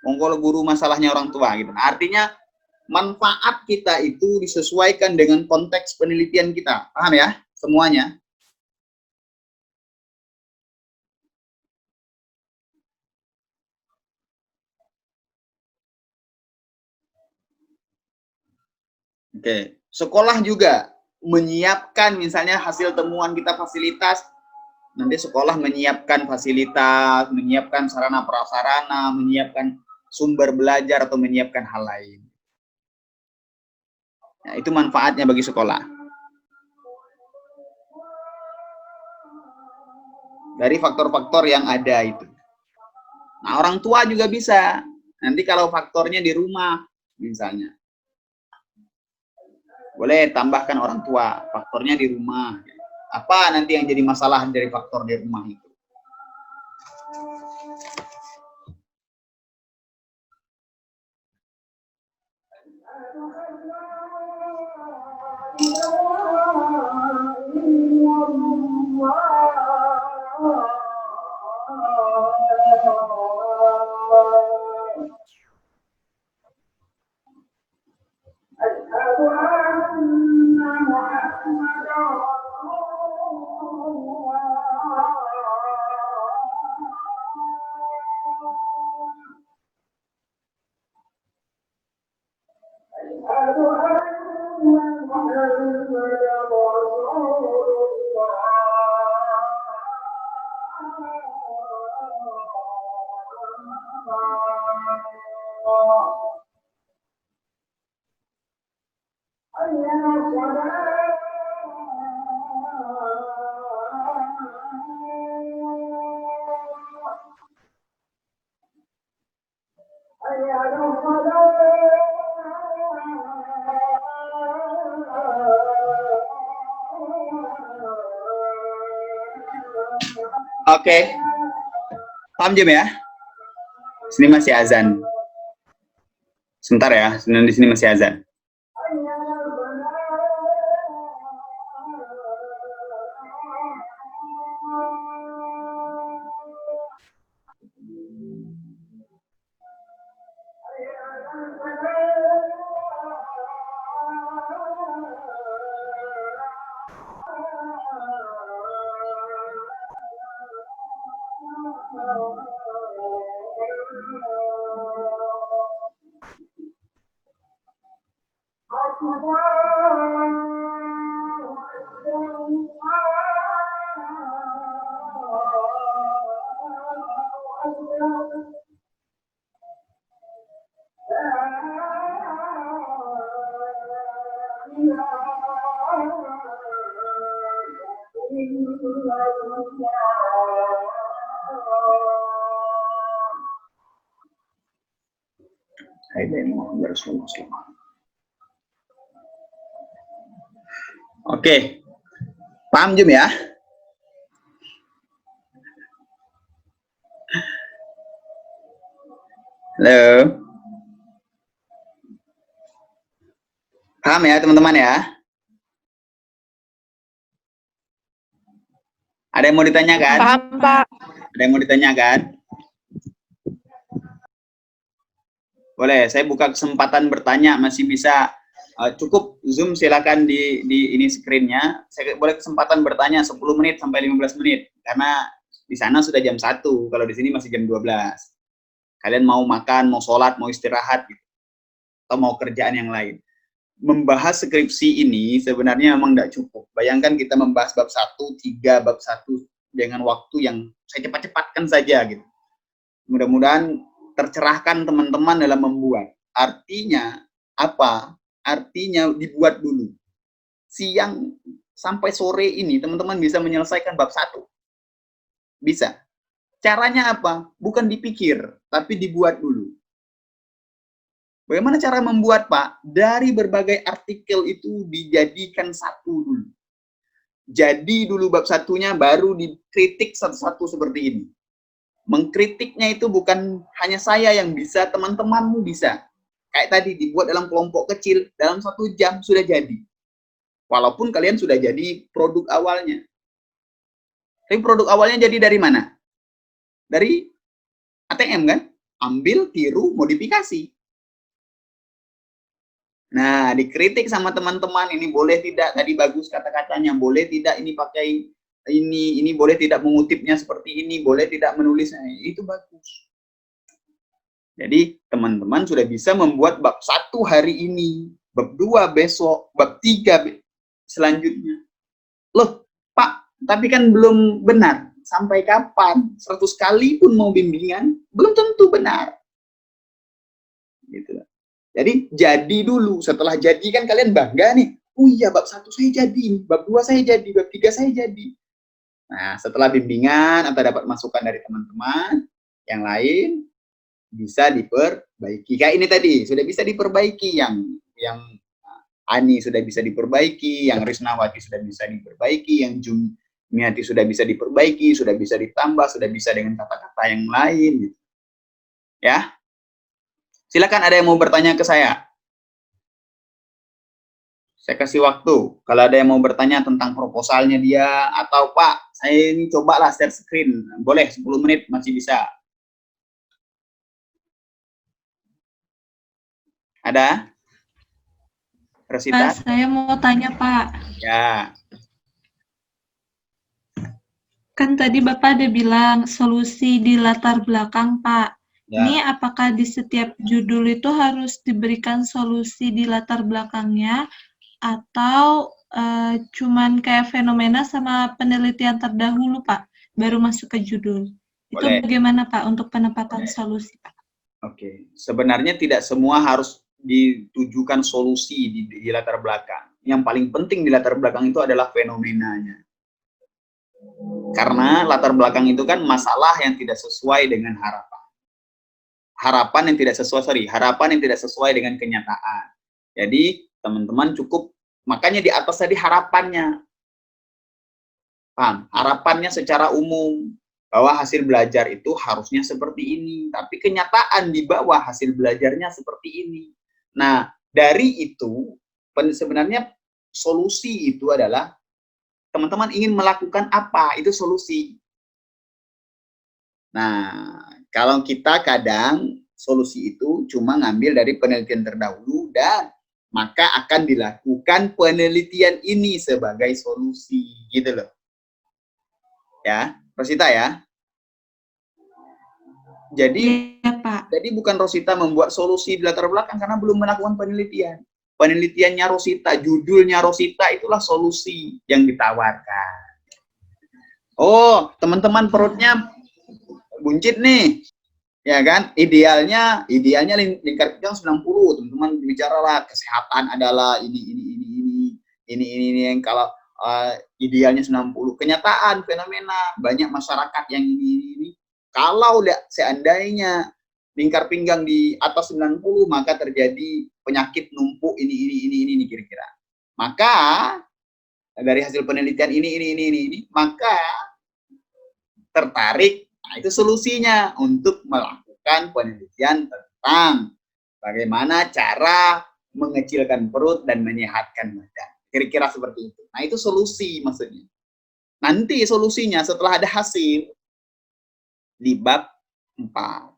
Kalau guru masalahnya orang tua, gitu. Artinya manfaat kita itu disesuaikan dengan konteks penelitian kita. Paham ya? Semuanya. Oke. Sekolah juga. menyiapkan misalnya hasil temuan kita fasilitas, nanti sekolah menyiapkan fasilitas, menyiapkan sarana prasarana, menyiapkan sumber belajar atau menyiapkan hal lain. Nah, itu manfaatnya bagi sekolah. Dari faktor-faktor yang ada itu. Nah, orang tua juga bisa. Nanti kalau faktornya di rumah, misalnya. Boleh tambahkan orang tua, faktornya di rumah. Apa nanti yang jadi masalah dari faktor di rumah itu? Oke. Paham Jim ya? Sini masih azan. Sebentar ya, di sini masih azan. Oke, paham Jum ya? Halo, paham ya teman-teman ya? Ada yang mau ditanyakan? Paham, Pak. Ada yang mau ditanyakan? Boleh, saya buka kesempatan bertanya, masih bisa. Cukup Zoom silakan di ini screen-nya. Saya boleh kesempatan bertanya 10 menit sampai 15 menit karena di sana sudah jam 1, kalau di sini masih jam 12. Kalian mau makan, mau sholat, mau istirahat gitu. Atau mau kerjaan yang lain. Membahas skripsi ini sebenarnya memang tidak cukup. Bayangkan kita membahas bab 1, 3 bab 1 dengan waktu yang saya cepat-cepatkan saja gitu. Mudah-mudahan tercerahkan teman-teman dalam membuat. Artinya apa? Artinya dibuat dulu. Siang sampai sore ini teman-teman bisa menyelesaikan bab 1. Bisa. Caranya apa? Bukan dipikir, tapi dibuat dulu. Bagaimana cara membuat, Pak? Dari berbagai artikel itu dijadikan satu dulu. Jadi dulu bab 1-nya, baru dikritik satu-satu seperti ini. Mengkritiknya itu bukan hanya saya yang bisa, teman-temanmu bisa. Kayak tadi, dibuat dalam kelompok kecil, dalam 1 jam sudah jadi. Walaupun kalian sudah jadi produk awalnya. Tapi produk awalnya jadi dari mana? Dari ATM kan? Ambil, tiru, modifikasi. Nah, dikritik sama teman-teman, ini boleh tidak, tadi bagus kata-katanya, boleh tidak ini pakai ini boleh tidak mengutipnya seperti ini, boleh tidak menulisnya, itu bagus. Jadi, teman-teman sudah bisa membuat bab 1 hari ini, bab 2 besok, bab 3 selanjutnya. Loh, Pak, tapi kan belum benar. Sampai kapan? 100 kali pun mau bimbingan, belum tentu benar. Gitu. Jadi, jadi dulu. Setelah jadi kan kalian bangga nih. Oh iya, bab 1 saya jadi, bab 2 saya jadi, bab 3 saya jadi. Nah, setelah bimbingan atau dapat masukan dari teman-teman yang lain, bisa diperbaiki. Kayak ini tadi, sudah bisa diperbaiki. Yang Ani sudah bisa diperbaiki, yang Risnawati sudah bisa diperbaiki, yang Jumiati sudah bisa diperbaiki, sudah bisa ditambah, sudah bisa dengan kata-kata yang lain. Gitu. Ya, silakan ada yang mau bertanya ke saya. Saya kasih waktu. Kalau ada yang mau bertanya tentang proposalnya dia, atau Pak, saya ini cobalah share screen. Boleh, 10 menit masih bisa. Ada? Rosita? Pak, saya mau tanya, Pak. Ya. Kan tadi Bapak ada bilang solusi di latar belakang, Pak. Ya. Ini apakah di setiap judul itu harus diberikan solusi di latar belakangnya, atau cuman kayak fenomena sama penelitian terdahulu, Pak, baru masuk ke judul? Itu Boleh. bagaimana, Pak, untuk penempatan solusi, Pak? Oke. Sebenarnya tidak semua harus ditujukan solusi di latar belakang. Yang paling penting di latar belakang itu adalah fenomenanya. Karena latar belakang itu kan masalah yang tidak sesuai dengan harapan. Harapan yang tidak sesuai dengan kenyataan. Jadi, teman-teman cukup, makanya di atas tadi harapannya. Paham? Harapannya secara umum, bahwa hasil belajar itu harusnya seperti ini. Tapi kenyataan di bawah hasil belajarnya seperti ini. Nah, dari itu, sebenarnya solusi itu adalah, teman-teman ingin melakukan apa? Itu solusi. Nah, kalau kita kadang solusi itu cuma ngambil dari penelitian terdahulu dan maka akan dilakukan penelitian ini sebagai solusi, gitu loh. Ya, Rosita ya. Jadi, ya, Pak. Jadi bukan Rosita membuat solusi di latar belakang karena belum melakukan penelitian. Penelitiannya Rosita, judulnya Rosita, itulah solusi yang ditawarkan. Oh, teman-teman perutnya buncit nih. Ya kan? Idealnya lingkar pinggang 90. Teman-teman bicaralah kesehatan adalah ini yang kalau idealnya 90. Kenyataan, fenomena, banyak masyarakat yang ini. Kalau seandainya lingkar pinggang di atas 90, maka terjadi penyakit numpuk ini kira-kira. Maka dari hasil penelitian ini, maka tertarik, nah itu solusinya untuk melakukan penelitian tentang bagaimana cara mengecilkan perut dan menyehatkan badan. Kira-kira seperti itu. Nah, itu solusi maksudnya. Nanti solusinya setelah ada hasil di bab 4.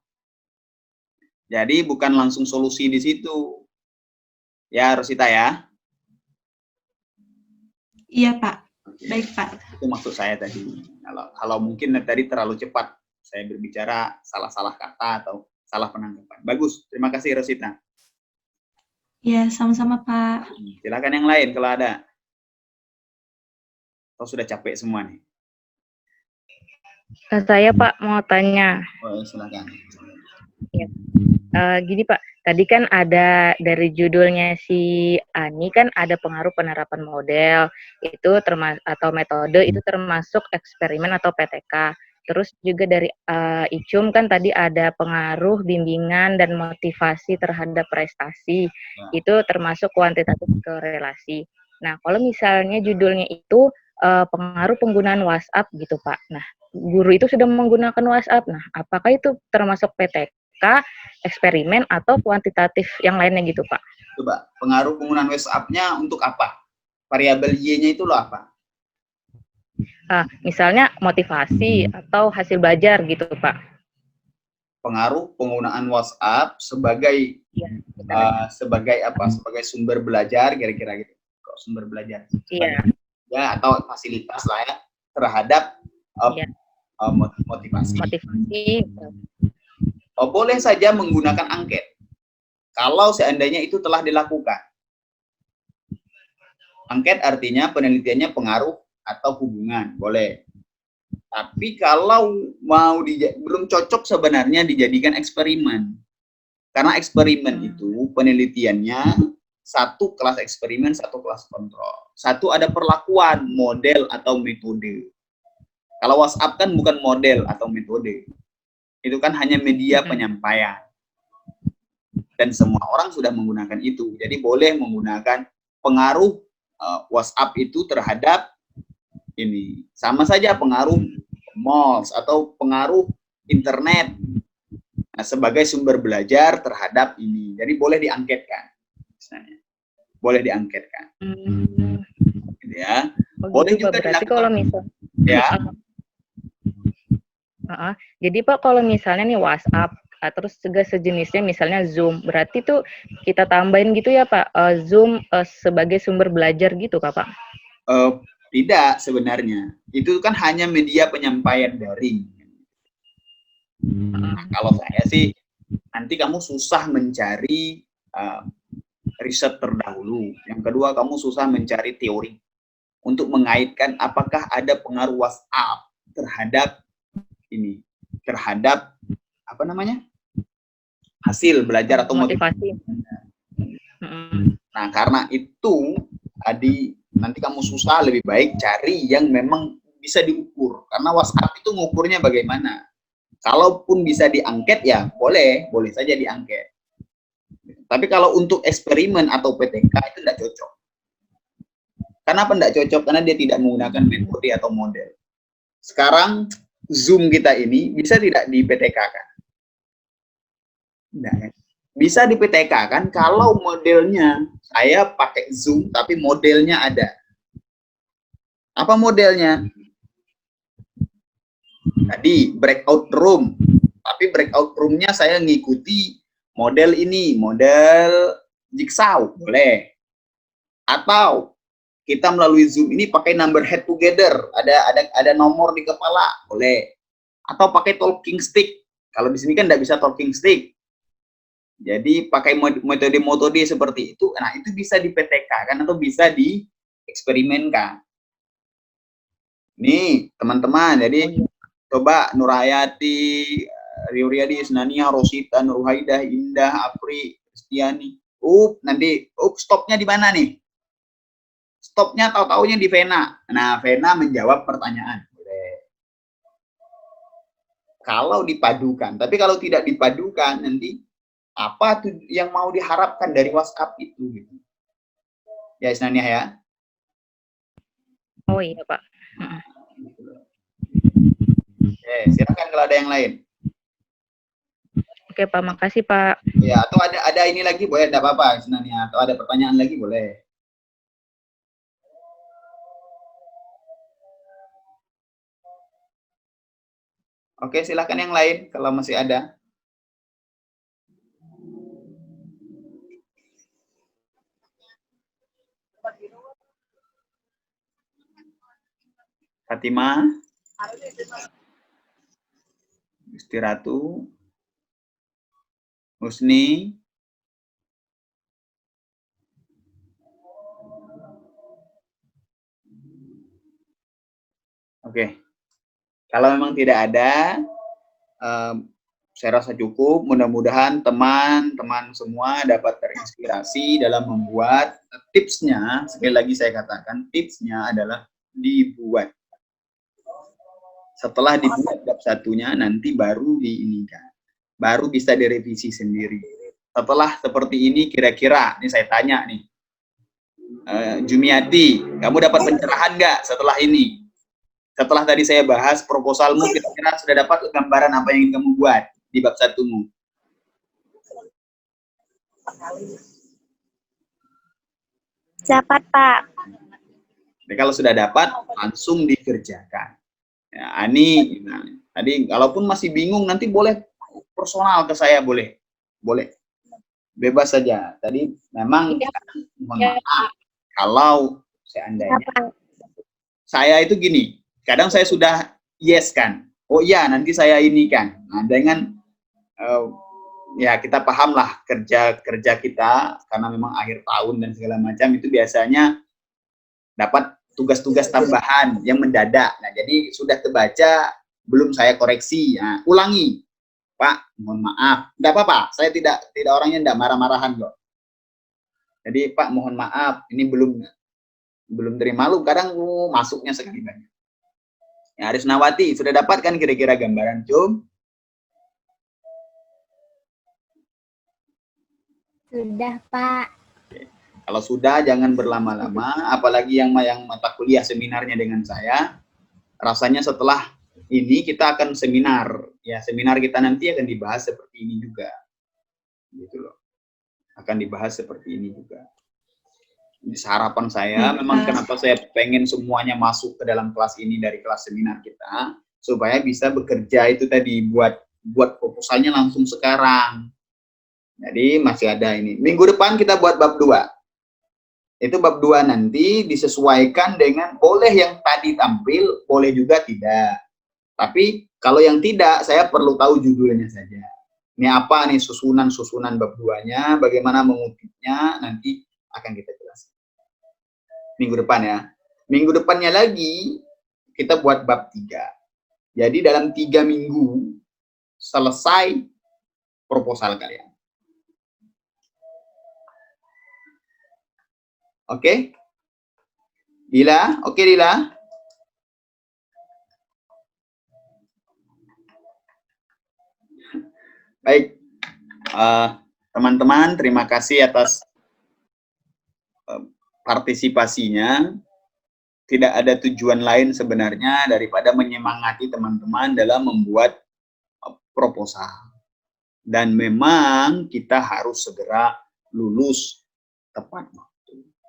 Jadi bukan langsung solusi di situ. Ya, Rosita ya. Iya, Pak. Baik, Pak. Itu maksud saya tadi. Kalau mungkin tadi terlalu cepat saya berbicara, salah-salah kata atau salah penangkapan. Bagus. Terima kasih, Rosita. Ya, sama-sama, Pak. Silakan yang lain kalau ada. Atau sudah capek semua nih? Saya Pak mau tanya. Oh, silakan. Ya. Gini Pak, tadi kan ada dari judulnya si Ani kan ada pengaruh penerapan model itu atau metode itu termasuk eksperimen atau PTK. Terus juga dari Icum kan tadi ada pengaruh bimbingan dan motivasi terhadap prestasi. Itu termasuk kuantitatif korelasi. Nah, kalau misalnya judulnya itu pengaruh penggunaan WhatsApp gitu Pak. Nah, guru itu sudah menggunakan WhatsApp. Nah, apakah itu termasuk PTK, eksperimen, atau kuantitatif yang lainnya gitu, Pak? Coba, pengaruh penggunaan WhatsApp-nya untuk apa? Variabel Y-nya itu loh apa? Misalnya motivasi atau hasil belajar gitu, Pak. Pengaruh penggunaan WhatsApp sebagai sebagai apa? Sebagai sumber belajar, kira-kira gitu. Kok sumber belajar? Iya. Ya, atau fasilitas lah ya terhadap motivasi. Boleh saja menggunakan angket. Kalau seandainya itu telah dilakukan. Angket artinya penelitiannya pengaruh atau hubungan, boleh. Tapi kalau belum cocok sebenarnya dijadikan eksperimen. Karena eksperimen itu penelitiannya satu kelas eksperimen, satu kelas kontrol. Satu ada perlakuan, model atau metode. Kalau WhatsApp kan bukan model atau metode. Itu kan hanya media penyampaian. Dan semua orang sudah menggunakan itu. Jadi boleh menggunakan pengaruh WhatsApp itu terhadap ini. Sama saja pengaruh malls atau pengaruh internet sebagai sumber belajar terhadap ini. Jadi boleh diangketkan. Misalnya. Boleh diangketkan. Gitu ya. Boleh gitu, juga berarti dilakukan. kalau misal Ya. Jadi Pak, kalau misalnya nih WhatsApp, terus juga sejenisnya misalnya Zoom, berarti tuh kita tambahin gitu ya Pak, Zoom sebagai sumber belajar gitu Pak? Tidak sebenarnya. Itu kan hanya media penyampaian daring. Nah, kalau saya sih, nanti kamu susah mencari riset terdahulu. Yang kedua, kamu susah mencari teori untuk mengaitkan apakah ada pengaruh WhatsApp terhadap ini, terhadap apa namanya, hasil belajar atau motivasi. Nah, karena itu tadi nanti kamu susah, lebih baik cari yang memang bisa diukur. Karena WhatsApp itu ngukurnya bagaimana. Kalaupun bisa diangket ya boleh saja diangket. Tapi kalau untuk eksperimen atau PTK itu tidak cocok. Kenapa tidak cocok? Karena dia tidak menggunakan metode atau model. Sekarang Zoom kita ini bisa tidak di PTK-kan? Tidak. Bisa di PTK-kan kalau modelnya saya pakai Zoom tapi modelnya ada. Apa modelnya? Tadi breakout room, tapi breakout roomnya saya ngikuti model ini, model jigsaw, boleh. Atau kita melalui Zoom ini pakai number head together, ada nomor di kepala, boleh. Atau pakai talking stick. Kalau di sini kan tidak bisa talking stick. Jadi pakai metode-metode seperti itu, nah itu bisa di PTK kan atau bisa dieksperimenkan. Nih teman-teman, jadi coba Nurhayati, Riuriadi, Isnania, Rosita, Nurhaidah, Indah, Apri, Kristiani. Nanti stopnya di mana nih? Stopnya tahu-taunya di Vena. Nah, Vena menjawab pertanyaan. Boleh. Kalau dipadukan, tapi kalau tidak dipadukan nanti apa tuh yang mau diharapkan dari WhatsApp itu gitu. Ya, Isnania ya. Oh iya, Pak. Oke, silakan kalau ada yang lain. Oke, Pak, makasih, Pak. Ya, atau ada ini lagi boleh, enggak apa-apa Isnania, atau ada pertanyaan lagi boleh. Oke, silakan yang lain kalau masih ada. Fatimah, Gusti Ratu, Husni, oke. Kalau memang tidak ada, saya rasa cukup. Mudah-mudahan teman-teman semua dapat terinspirasi dalam membuat tipsnya. Sekali lagi saya katakan, tipsnya adalah dibuat. Setelah dibuat bab satunya, nanti baru diinikan. Baru bisa direvisi sendiri. Setelah seperti ini, kira-kira, ini saya tanya nih, Jumiati, kamu dapat pencerahan nggak setelah ini? Setelah tadi saya bahas proposalmu, kira-kira sudah dapat gambaran apa yang ingin kamu buat di bab satumu? Dapat, Pak. Jadi kalau sudah dapat, langsung dikerjakan. Ya, Ani, nah, tadi kalaupun masih bingung, nanti boleh personal ke saya, boleh. Bebas saja. Tadi memang mohon maaf kalau seandainya saya itu gini, kadang saya sudah yes kan, oh iya nanti saya ini kan. Nah, dengan ya kita pahamlah kerja kita karena memang akhir tahun dan segala macam itu biasanya dapat tugas-tugas tambahan yang mendadak. Nah, jadi sudah terbaca, belum saya koreksi. Nah, ulangi. Pak, mohon maaf. Tidak apa-apa, saya tidak orangnya tidak marah-marahan kok. Jadi, Pak, mohon maaf, ini belum terima malu, kadang masuknya sekali banyak. Ya, Arisnawati, sudah dapatkan kira-kira gambaran, Cum? Sudah, Pak. Kalau sudah, jangan berlama-lama, apalagi yang mata kuliah seminarnya dengan saya. Rasanya setelah ini kita akan seminar. Ya, seminar kita nanti akan dibahas seperti ini juga. Gitu loh. Akan dibahas seperti ini juga. Ini harapan saya, memang kenapa saya pengen semuanya masuk ke dalam kelas ini dari kelas seminar kita, supaya bisa bekerja itu tadi, buat proposalnya langsung sekarang. Jadi masih ada ini. Minggu depan kita buat bab 2. Itu bab 2 nanti disesuaikan dengan, boleh yang tadi tampil, boleh juga tidak. Tapi kalau yang tidak, saya perlu tahu judulnya saja. Ini apa nih susunan bab 2-nya, bagaimana mengutipnya, nanti akan kita jelaskan. Minggu depan ya. Minggu depannya lagi, kita buat bab 3. Jadi dalam 3 minggu, selesai proposal kalian. Oke? Dila? Oke, Dila? Baik. Teman-teman, terima kasih atas partisipasinya. Tidak ada tujuan lain sebenarnya daripada menyemangati teman-teman dalam membuat proposal. Dan memang kita harus segera lulus tepat waktu.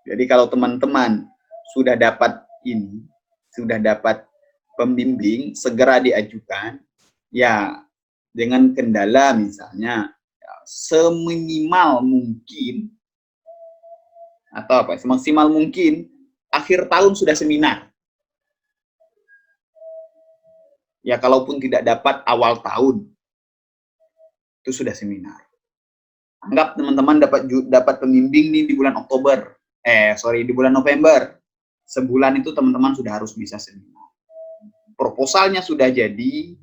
Jadi kalau teman-teman sudah dapat ini, sudah dapat pembimbing, segera diajukan, ya dengan kendala misalnya, ya, seminimal mungkin, atau apa, semaksimal mungkin, akhir tahun sudah seminar. Ya kalaupun tidak dapat awal tahun, itu sudah seminar. Anggap teman-teman dapat pembimbing nih di bulan Oktober. Di bulan November. Sebulan itu teman-teman sudah harus bisa seminar. Proposalnya sudah jadi.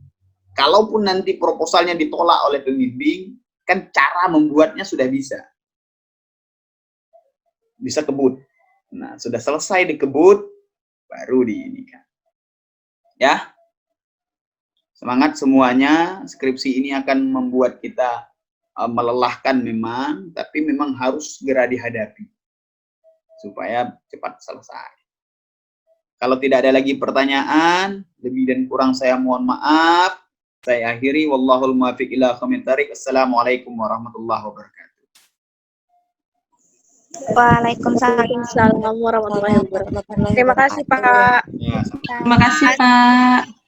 Kalaupun nanti proposalnya ditolak oleh pembimbing, kan cara membuatnya sudah bisa. Bisa kebut. Nah, sudah selesai dikebut, baru diinikan. Ya. Semangat semuanya. Skripsi ini akan membuat kita melelahkan memang, tapi memang harus segera dihadapi. Supaya cepat selesai. Kalau tidak ada lagi pertanyaan, lebih dan kurang saya mohon maaf. Saya akhiri, wallahul muwaffiq ila aqwamit thoriq. Assalamualaikum warahmatullahi wabarakatuh. Waalaikumsalam warahmatullahi wabarakatuh. Terima kasih, Pak. Ya, Terima kasih, Pak.